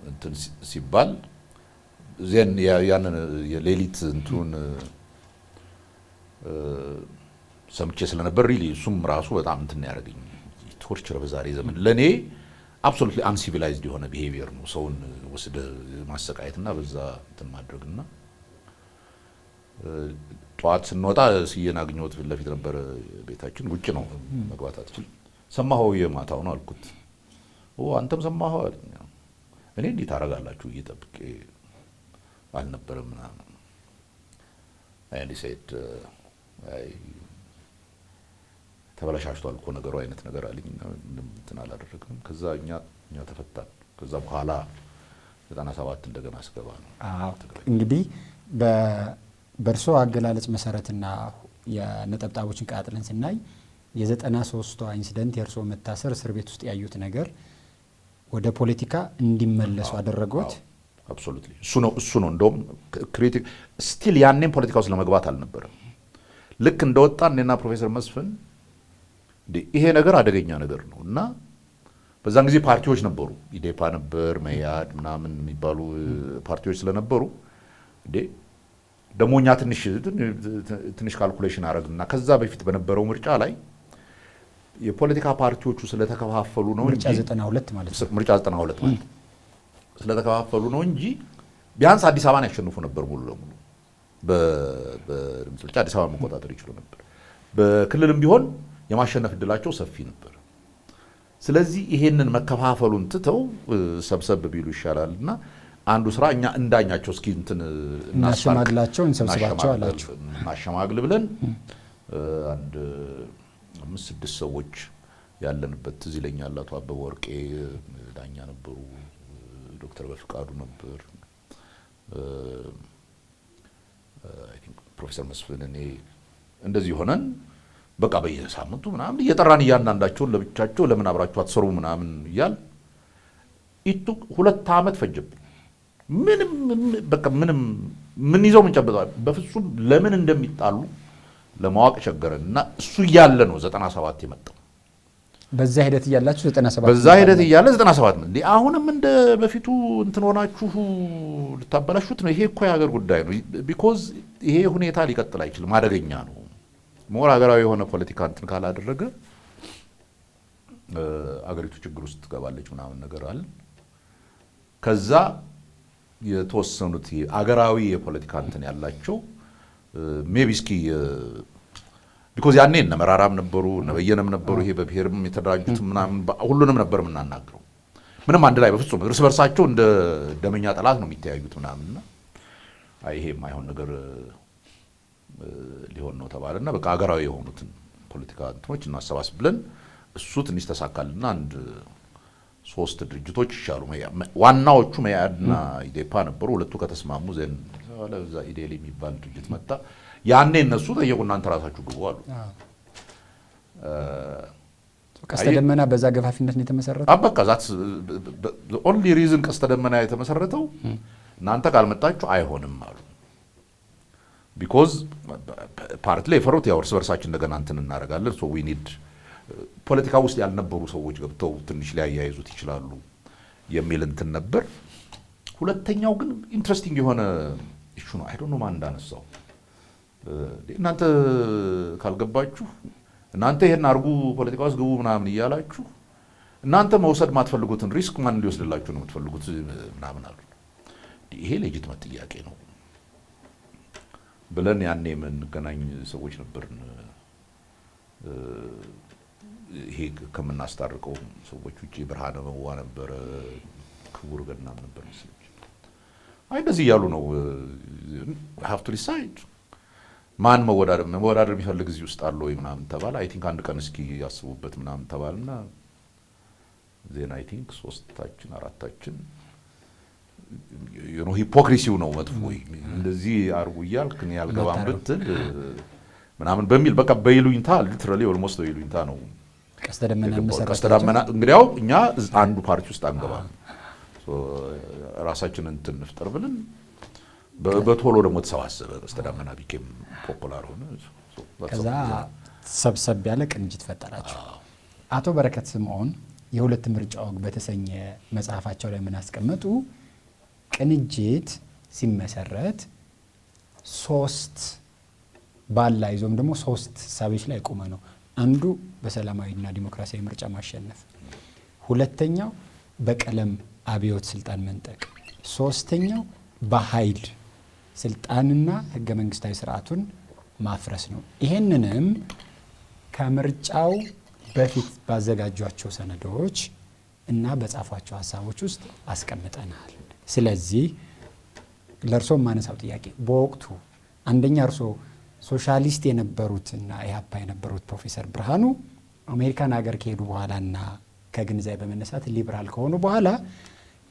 እንትን ሲባል ዜን ያንን የሌሊት እንትኑን ሰምቼ ስለነበር ሪሊ እሱም ራሱ በጣም እንትን ያደርገኝ ቶርቸር በዛሬ ዘመን ለኔ አብሶሉትሊ አንሲቪላይዝድ የሆነ ቢሄቪየር ነው። ሰውን ወስደ ማሰቃየትና በዛ እንትን ማድረግና ጧት ስንወጣ ሲየን አግኘሁት ፊት ለፊት ነበር ቤታችን። ውጭ ነው መግባት አትችል። ሰማኸው የማታው ነው አልኩት። አንተም ሰማኸው አለኝ። እኔ እንዴት ታረጋላችሁ እየጠብቄ አልነበረም ምናምን አይንዲ ሴድ ተበላሽቷል እኮ ነገሩ አይነት ነገር አለኝና እንትን አላደረግንም። ከዛ እኛ ተፈታን። ከዛ በኋላ 97 እንደገና ስገባ ነው። እንግዲህ በእርሶ አገላለጽ መሰረትና የነጠብጣቦችን ቀጥለን ስናይ የ93ቷ ኢንሲደንት የእርሶ መታሰር እስር ቤት ውስጥ ያዩት ነገር ወደ ፖለቲካ እንዲመለሱ አደረጉት። አብሶሉትሊ እሱ ነው እንደውም ክሪቲክ ስቲል ያኔም ፖለቲካ ውስጥ ለመግባት አልነበረም። ልክ እንደወጣን እኔና ፕሮፌሰር መስፍን ይሄ ነገር አደገኛ ነገር ነው እና በዛን ጊዜ ፓርቲዎች ነበሩ። ኢዴፓ ነበር፣ መያድ ምናምን የሚባሉ ፓርቲዎች ስለነበሩ ደሞኛ ትንሽ ካልኩሌሽን አረግና ከዛ በፊት በነበረው ምርጫ ላይ የፖለቲካ ፓርቲዎቹ ስለተከፋፈሉ ነው እንጂ ምርጫ 92 ማለት ነው። ምርጫ 92 ማለት ስለተከፋፈሉ ነው እንጂ ቢያንስ አዲስ አበባን ያሸንፉ ነበር ሙሉ ለሙሉ። በምርጫ አዲስ አበባ መቆጣጠር ይችሉ ነበር። በክልልም ቢሆን የማሸነፍ እድላቸው ሰፊ ነበር። ስለዚህ ይሄንን መከፋፈሉን ትተው ሰብሰብ ቢሉ ይሻላልና አንዱ ስራ እኛ እንዳኛቸው እስኪ እንትን እናሸማግላቸው እንሰብስባቸው አላችሁ። ማሸማግል ብለን አንድ 5-6 ሰዎች ያለንበት ትዝ ይለኛል። አቶ አበበ ወርቄ ዳኛ ነበሩ፣ ዶክተር በፍቃዱ ነበር፣ አይ ቲንክ ፕሮፌሰር መስፍን፣ እኔ እንደዚህ ሆነን በቃ በየሳምንቱ ምናምን እየጠራን እያንዳንዳቸውን ለብቻቸው ለምን አብራችሁ አትሰሩ ምናምን እያል ኢቱ 2 ዓመት ፈጀብን። ምንም ምን ይዘው ምን ጨብጠዋል በፍጹም ለምን እንደሚጣሉ ለማወቅ ቸገረን እና እሱ እያለ ነው 97 የመጣው። በዛ ሂደት እያላችሁ 97 በዛ ሂደት እያለ 97 እንዴ አሁንም እንደ በፊቱ እንትን ሆናችሁ ልታበላሹት ነው። ይሄ እኮ የሀገር ጉዳይ ነው። ቢኮዝ ይሄ ሁኔታ ሊቀጥል አይችልም፣ አደገኛ ነው። ሞር ሀገራዊ የሆነ ፖለቲካ እንትን ካላደረገ አገሪቱ ችግር ውስጥ ትገባለች ምናምን ነገር አለ። ከዛ የተወሰኑት አገራዊ የፖለቲካ እንትን ያላቸው ሜቢ እስኪ ቢኮዝ ያኔ እነ መራራም ነበሩ እነ በየነም ነበሩ። ይሄ በብሔርም የተደራጁት ምናምን ሁሉንም ነበር የምናናግረው። ምንም አንድ ላይ በፍጹም እርስ በርሳቸው እንደ ደመኛ ጠላት ነው የሚተያዩት ምናምንና ይሄ የማይሆን ነገር ሊሆን ነው ተባለና በቃ አገራዊ የሆኑትን ፖለቲካ እንትኖች እናሰባስብ ብለን እሱ ትንሽ ተሳካልና አንድ 3 ድርጅቶች ይሻሉ። ዋናዎቹ መያድና ኢዴፓ ነበሩ። ሁለቱ ከተስማሙ ዘን ለዛ ኢዴሊ የሚባል ድርጅት መጣ። ያኔ እነሱ ጠየቁ፣ እናንተ ራሳችሁ ግቡ አሉ። ቀስተ ደመና በዛ ገፋፊነት ነው የተመሰረተው። በቃ ዛት ኦንሊ ሪዝን ቀስተ ደመና የተመሰረተው እናንተ ካልመጣችሁ አይሆንም አሉ። ቢኮዝ ፓርቲ ላይ የፈሩት ያው እርስ በርሳችን እንደገና እንትን እናደርጋለን ሶ ዊ ኒድ ፖለቲካ ውስጥ ያልነበሩ ሰዎች ገብተው ትንሽ ሊያያይዙት ይችላሉ የሚል እንትን ነበር። ሁለተኛው ግን ኢንትረስቲንግ የሆነ ኢሹ ነው። አይ ዶንት ኖ ማን እንዳነሳው እናንተ ካልገባችሁ እናንተ ይሄን አርጉ ፖለቲካ ውስጥ ግቡ ምናምን እያላችሁ እናንተ መውሰድ ማትፈልጉትን ሪስክ ማን ሊወስድላችሁ ነው የምትፈልጉት ምናምን አሉ። ይሄ ሌጂትመት ጥያቄ ነው ብለን ያኔ የምንገናኝ ሰዎች ነበርን። ይሄ ከምናስታርቀው ሰዎች ውጪ ብርሃነ መዋ ነበር፣ ክቡር ገናም ነበር መስሎኝ። አይ እንደዚህ እያሉ ነው have to decide ማን መወዳደር የሚፈልግ እዚህ ውስጥ አለ ወይ ምናምን ተባለ። አይ ቲንክ አንድ ቀን እስኪ ያስቡበት ምናምን ተባልና ዜና አይ ቲንክ 3ታችን 4ታችን ሂፖክሪሲው ነው መጥፎ እንደዚህ አርጉ እያልክ እኔ ያልገባም ብትል ምናምን በሚል በቃ በይሉኝታ ሊትራሊ ኦልሞስት በይሉኝታ ነው ቀስተ ደመና እንግዲያው እኛ አንዱ ፓርቲ ውስጥ አንገባም ራሳችንን እንትን እንፍጠር ብለን በቶሎ ደግሞ ተሰባሰበ። ቀስተ ደመና ቢኬም ፖፑላር ሆነ። ከዛ ሰብሰብ ያለ ቅንጅት ፈጠራቸው። አቶ በረከት ስምዖን የሁለት ምርጫ ወግ በተሰኘ መጽሐፋቸው ላይ ምን አስቀመጡ? ቅንጅት ሲመሰረት 3 ባላ ይዞም ደግሞ 3 ሳቤች ላይ ቆመ ነው። አንዱ በሰላማዊና ዲሞክራሲያዊ ምርጫ ማሸነፍ፣ ሁለተኛው በቀለም አብዮት ስልጣን መንጠቅ፣ ሶስተኛው በኃይል ስልጣንና ህገ መንግስታዊ ስርዓቱን ማፍረስ ነው። ይሄንንም ከምርጫው በፊት ባዘጋጇቸው ሰነዶች እና በጻፏቸው ሀሳቦች ውስጥ አስቀምጠናል። ስለዚህ ለእርሶ ማነሳው ጥያቄ በወቅቱ አንደኛ እርሶ ሶሻሊስት የነበሩትና ኢህአፓ የነበሩት ፕሮፌሰር ብርሃኑ አሜሪካን ሀገር ከሄዱ በኋላና ከግንዛቤ በመነሳት ሊበራል ከሆኑ በኋላ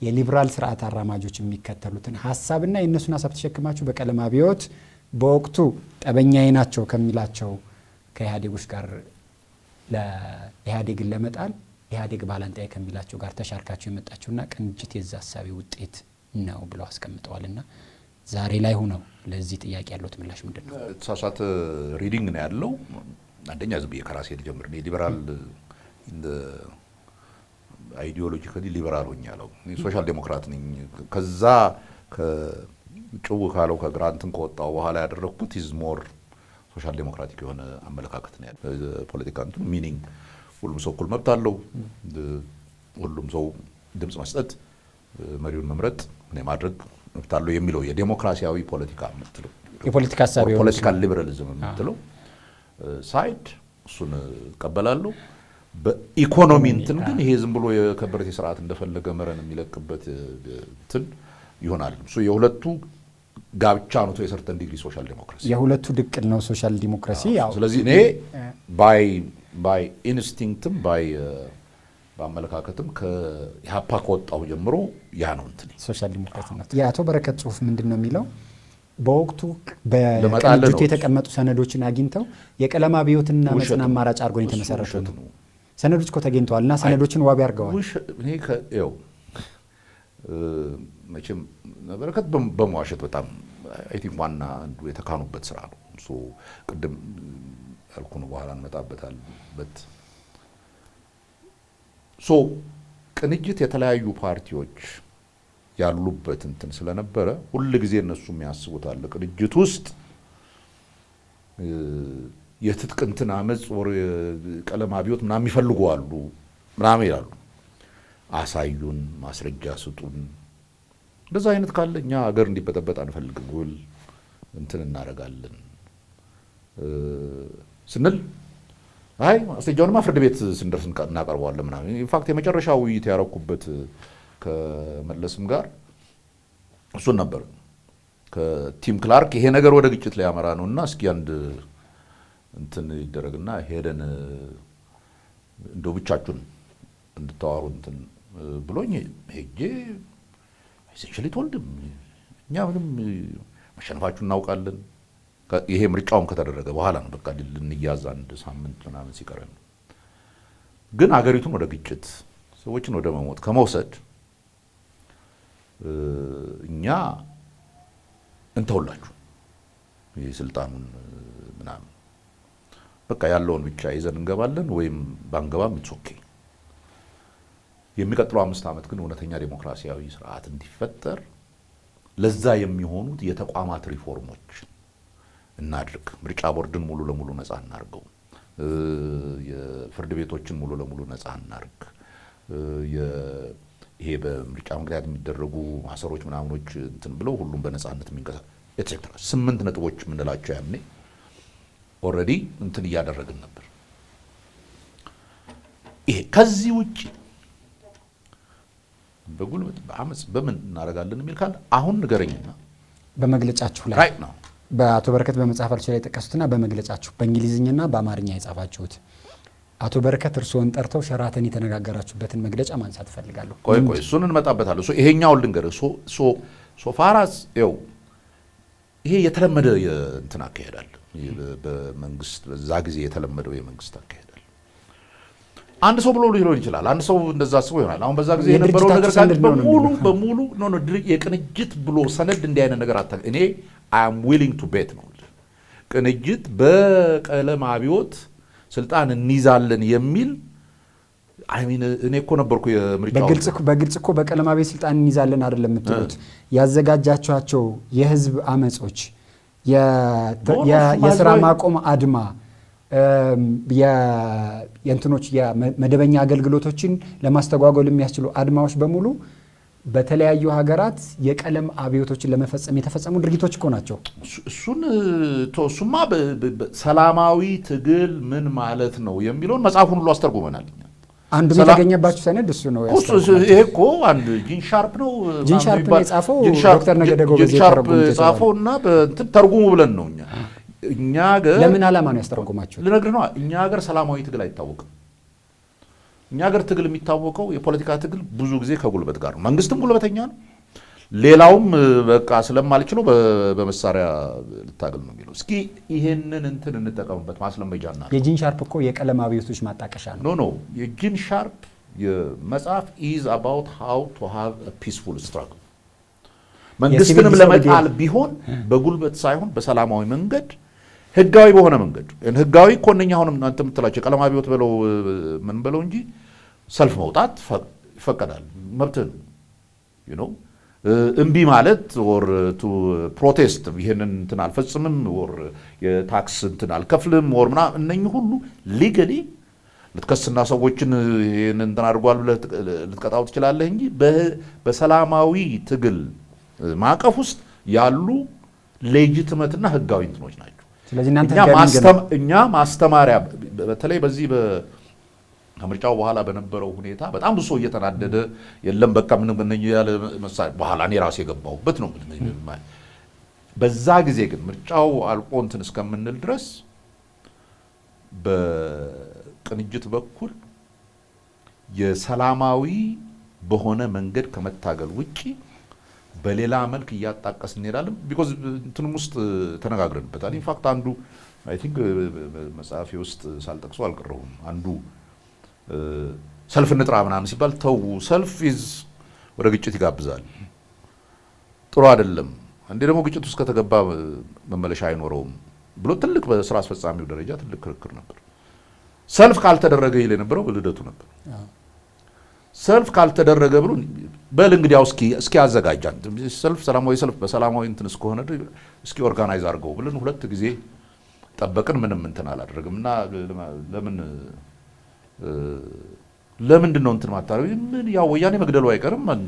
የሊበራል ስርዓት አራማጆች የሚከተሉትን ሀሳብና የእነሱን ሀሳብ ተሸክማችሁ በቀለም አብዮት በወቅቱ ጠበኛዬ ናቸው ከሚላቸው ከኢህአዴጎች ጋር ለኢህአዴግን ለመጣል ኢህአዴግ ባላንጣዬ ከሚላቸው ጋር ተሻርካችሁ የመጣችሁና ቅንጅት የዛ ሀሳቢ ውጤት ነው ብለው አስቀምጠዋልና ዛሬ ላይ ሆነው ለዚህ ጥያቄ ያለው ምላሽ ምንድነው? ተሳሳተ ሪዲንግ ነው ያለው። አንደኛ ዝም ብዬ ከራሴ ልጀምር። እኔ ሊበራል እንደ አይዲዮሎጂካሊ ሊበራል ሆኛለሁ። ሶሻል ዴሞክራት ነኝ። ከዛ ከጭው ካለው ከግራንትን ከወጣው በኋላ ያደረኩት ኢዝ ሞር ሶሻል ዴሞክራቲክ የሆነ አመለካከት ነው ያለው። ፖለቲካ እንትን ሚኒንግ ሁሉም ሰው እኩል መብት አለው። ሁሉም ሰው ድምጽ መስጠት፣ መሪውን መምረጥ፣ ማድረግ መብት አለው የሚለው የዴሞክራሲያዊ ፖለቲካ የምትለው የፖለቲካ ሐሳብ ፖለቲካል ሊበራሊዝም የምትለው ሳይድ እሱን እቀበላለሁ። በኢኮኖሚ እንትን ግን ይሄ ዝም ብሎ የከበረቴ ስርዓት እንደፈለገ መረን የሚለቅበት እንትን ይሆናል። እሱ የሁለቱ ጋብቻ ነው። የሰርተን ዲግሪ ሶሻል ዲሞክራሲ የሁለቱ ድቅል ነው ሶሻል ዲሞክራሲ። ያው ስለዚህ እኔ ባይ ኢንስቲንክትም በአመለካከትም ከኢህአፓ ከወጣው ጀምሮ ያ ነው እንትን ሶሻል ዲሞክራሲ ነው። የአቶ በረከት ጽሁፍ ምንድነው የሚለው? በወቅቱ በቅንጅቱ የተቀመጡ ሰነዶችን አግኝተው የቀለም አብዮትና መጽና አማራጭ አድርጎ የተመሰረተ ነው። ሰነዶች እኮ ተገኝተዋልና ሰነዶችን ዋቢ አድርገዋል። እኔ ከው መቼም በረከት በመዋሸት በጣም አይ ቲንክ ዋና አንዱ የተካኑበት ስራ ነው። ቅድም ያልኩ ነው፣ በኋላ እንመጣበታል። ቅንጅት የተለያዩ ፓርቲዎች ያሉበት እንትን ስለነበረ ሁሉ ጊዜ እነሱ የሚያስቡት አለ ቅንጅት ውስጥ የትጥቅ እንትን አመጽ ወር ቀለም አብዮት ምናምን የሚፈልጉ አሉ ምናምን ይላሉ። አሳዩን፣ ማስረጃ ስጡን። እንደዛ አይነት ካለ እኛ ሀገር እንዲበጠበጥ አንፈልግም፣ ውል እንትን እናደርጋለን ስንል አይ ማስረጃውንማ ፍርድ ቤት ስንደርስ እናቀርበዋለን ምናምን። ኢንፋክት የመጨረሻው ውይይት ያረኩበት ከመለስም ጋር እሱን ነበር ከቲም ክላርክ ይሄ ነገር ወደ ግጭት ላይ ያመራ ነውና እስኪ አንድ እንትን ይደረግና ሄደን እንደው ብቻችሁን እንድታዋሩ እንትን ብሎኝ ሄጄ ኢሴንሻሊ ቶልድም እኛ ምንም መሸነፋችሁን እናውቃለን። ይሄ ምርጫውም ከተደረገ በኋላ ነው በቃ ልንያዝ አንድ ሳምንት ምናምን ሲቀረን ግን አገሪቱን ወደ ግጭት ሰዎችን ወደ መሞት ከመውሰድ እኛ እንተውላችሁ የስልጣኑን ምናምን በቃ ያለውን ብቻ ይዘን እንገባለን ወይም ባንገባም ኢትስ ኦኬ። የሚቀጥለው 5 ዓመት ግን እውነተኛ ዴሞክራሲያዊ ስርዓት እንዲፈጠር ለዛ የሚሆኑት የተቋማት ሪፎርሞች እናድርግ። ምርጫ ቦርድን ሙሉ ለሙሉ ነፃ እናርገው። የፍርድ ቤቶችን ሙሉ ለሙሉ ነፃ እናርግ። ይሄ በምርጫ ምክንያት የሚደረጉ ማሰሮች ምናምኖች እንትን ብለው ሁሉም በነፃነት የሚንቀሳቀስ ኤትሴትራ 8 ነጥቦች የምንላቸው ያኔ ኦልሬዲ እንትን እያደረግን ነበር። ይሄ ከዚህ ውጪ በጉልበት በአመጽ በምን እናደርጋለን የሚል ካለ አሁን ንገረኝና በመግለጫችሁ ላይ ራይት ነው በአቶ በረከት በመጽሐፋቸው ላይ ጠቀሱትና በመግለጫችሁ በእንግሊዝኛና በአማርኛ የጻፋችሁት አቶ በረከት እርስዎን ጠርተው ሸራተን የተነጋገራችሁበትን መግለጫ ማንሳት ፈልጋለሁ። ቆይ እሱን እንመጣበታለን። ይሄኛው ልንገርህ ሶፋራስ ይኸው ይሄ የተለመደ እንትን አካሄዳል በመንግስት በዛ ጊዜ የተለመደው የመንግስት አካሄዳል። አንድ ሰው ብሎ ሊሆን ይችላል። አንድ ሰው እንደዛ አስቦ ይሆናል። አሁን በዛ ጊዜ የነበረው ነገር ካለ በሙሉ የቅንጅት ብሎ ሰነድ እንዲህ አይነት ነገር እኔ I am willing to bet ነው ቅንጅት በቀለም አብዮት ስልጣን እንይዛለን የሚል እኔ እኮ ነበርኩ የምርጫው በግልጽ እኮ በቀለም አብዮት ስልጣን እንይዛለን አይደለም የምትሉት ያዘጋጃችኋቸው የህዝብ አመጾች የስራ ማቆም አድማ የእንትኖች የመደበኛ አገልግሎቶችን ለማስተጓጎል የሚያስችሉ አድማዎች በሙሉ በተለያዩ ሀገራት የቀለም አብዮቶችን ለመፈጸም የተፈጸሙ ድርጊቶች እኮ ናቸው። እሱማ ሰላማዊ ትግል ምን ማለት ነው የሚለውን መጽሐፉን ሁሉ አስተርጉመናል። አንዱ የተገኘባችሁ ሰነድ እሱ ነው። ይሄ እኮ አንድ ጂን ሻርፕ ነው የጻፈው ዶክተር ነገደ ጎበዜ የጻፈው እና በእንትን ተርጉሙ ብለን ነው እኛ ሀገር ለምን ዓላማ ነው ያስተረጉማችሁ? ልነግርህ ነው። እኛ ሀገር ሰላማዊ ትግል አይታወቅም። እኛ ሀገር ትግል የሚታወቀው የፖለቲካ ትግል ብዙ ጊዜ ከጉልበት ጋር ነው። መንግስትም ጉልበተኛ ነው፣ ሌላውም በቃ ስለማልችለው በመሳሪያ ልታገል ነው የሚለው። እስኪ ይሄንን እንትን እንጠቀምበት ማስለመጃና የጂን ሻርፕ እኮ የቀለም አብዮቶች ማጣቀሻ ነው። ኖ የጂን ሻርፕ የመጽሐፍ is about how to have a peaceful struggle መንግስትንም ለመጣል ቢሆን በጉልበት ሳይሆን በሰላማዊ መንገድ ህጋዊ በሆነ መንገድ ህጋዊ እኮ እነኛ አሁንም አንተ የምትላቸው ቀለም አብዮት ብለው ምን ብለው እንጂ ሰልፍ መውጣት ይፈቀዳል፣ መብት ነው። እምቢ ማለት or to protest ይሄንን እንትን አልፈጽምም or የታክስ እንትን አልከፍልም or ምናምን እነኚህ ሁሉ ሊገሊ ልትከስና ሰዎችን ይሄንን እንትን አድርጓል ብለህ ልትቀጣው ትችላለህ እንጂ በሰላማዊ ትግል ማዕቀፍ ውስጥ ያሉ ሌጂቲሜትና ህጋዊ እንትኖች ናቸው። ስለዚህ እናንተ እኛ ማስተማሪያ በተለይ በዚህ ከምርጫው በኋላ በነበረው ሁኔታ በጣም ብዙ ሰው እየተናደደ የለም በቃ ምንም እነኚህ ያለ መሳሪያ በኋላ እኔ ራሴ የገባሁበት ነው። በዛ ጊዜ ግን ምርጫው አልቆ እንትን እስከምንል ድረስ በቅንጅት በኩል የሰላማዊ በሆነ መንገድ ከመታገል ውጪ በሌላ መልክ እያጣቀስ እንሄዳለን። ቢኮዝ እንትንም ውስጥ ተነጋግረንበታል። ኢንፋክት አንዱ አይ ቲንክ መጽሐፌ ውስጥ ሳልጠቅሰው አልቀረሁም። አንዱ ሰልፍ እንጥራ ምናምን ሲባል ተው ሰልፍ ወደ ግጭት ይጋብዛል፣ ጥሩ አይደለም፣ እንዴ ደግሞ ግጭት ውስጥ ከተገባ መመለሻ አይኖረውም ብሎ ትልቅ በስራ አስፈጻሚው ደረጃ ትልቅ ክርክር ነበር። ሰልፍ ካልተደረገ ይል የነበረው ልደቱ ነበር። ሰልፍ ካልተደረገ ብሎ በል እንግዲያው እስኪ አዘጋጃን ሰልፍ ሰላማዊ ሰልፍ በሰላማዊ እንትን እስከሆነ እስኪ ኦርጋናይዝ አድርገው ብለን 2 ጊዜ ጠበቅን። ምንም እንትን አላደረግምና ለምንድን ነው እንትን ማታረው? ምን ያው ወያኔ መግደሉ አይቀርም አንድ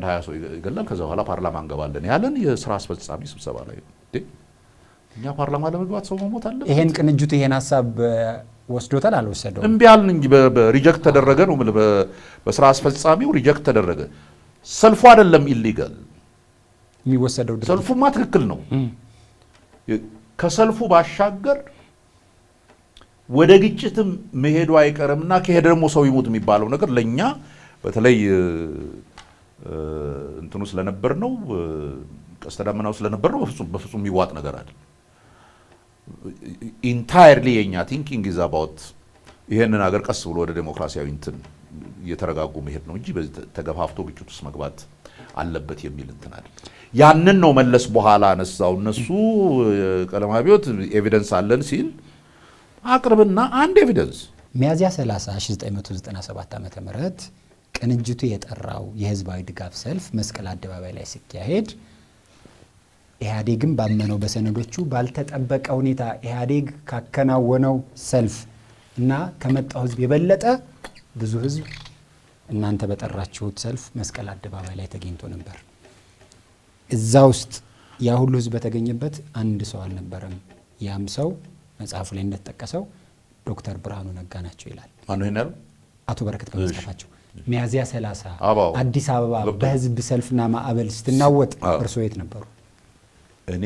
20 ሰው ይገላል፣ ከዛ በኋላ ፓርላማ እንገባለን ያለን የስራ አስፈጻሚ ስብሰባ ላይ እኛ ፓርላማ ለመግባት ሰው መሞት አለ። ይሄን ቅንጅቱ ይሄን ሐሳብ ወስዶታል አልወሰደውም? እምቢ አልን እንጂ በሪጀክት ተደረገ ነው። በስራ አስፈጻሚው ሪጀክት ተደረገ። ሰልፉ አይደለም ኢሊጋል የሚወሰደው ድርጊት፣ ሰልፉማ ትክክል ነው። ከሰልፉ ባሻገር ወደ ግጭትም መሄዱ አይቀርምና ከሄደ ደግሞ ሰው ይሞት የሚባለው ነገር ለኛ በተለይ እንትኑ ስለነበር ነው ቀስተ ደመናው ስለነበር ነው በፍጹም የሚዋጥ ነገር አይደል። ኢንታየርሊ የኛ ቲንኪንግ ኢዝ አባውት ይሄንን ሀገር ቀስ ብሎ ወደ ዴሞክራሲያዊ እንትን እየተረጋጉ መሄድ ነው እንጂ በዚህ ተገፋፍቶ ግጭት ውስጥ መግባት አለበት የሚል እንትን አይደል። ያንን ነው መለስ በኋላ አነሳው። እነሱ ቀለም አብዮት ኤቪደንስ አለን ሲል አቅርብና አንድ ኤቪደንስ ሚያዝያ 30 1997 ዓመተ ምህረት ቅንጅቱ የጠራው የህዝባዊ ድጋፍ ሰልፍ መስቀል አደባባይ ላይ ሲካሄድ ኢህአዴግም ባመነው በሰነዶቹ ባልተጠበቀ ሁኔታ ኢህአዴግ ካከናወነው ሰልፍ እና ከመጣው ህዝብ የበለጠ ብዙ ህዝብ እናንተ በጠራችሁት ሰልፍ መስቀል አደባባይ ላይ ተገኝቶ ነበር። እዛ ውስጥ ያ ሁሉ ህዝብ በተገኘበት አንድ ሰው አልነበረም። ያም ሰው መጽሐፉ ላይ እንደተጠቀሰው ዶክተር ብርሃኑ ነጋ ናቸው ይላል። ማን ነው ይናል? አቶ በረከት ከመጽሐፋቸው ሚያዝያ 30 አዲስ አበባ በህዝብ ሰልፍና ማዕበል ስትናወጥ እርሶ የት ነበሩ? እኔ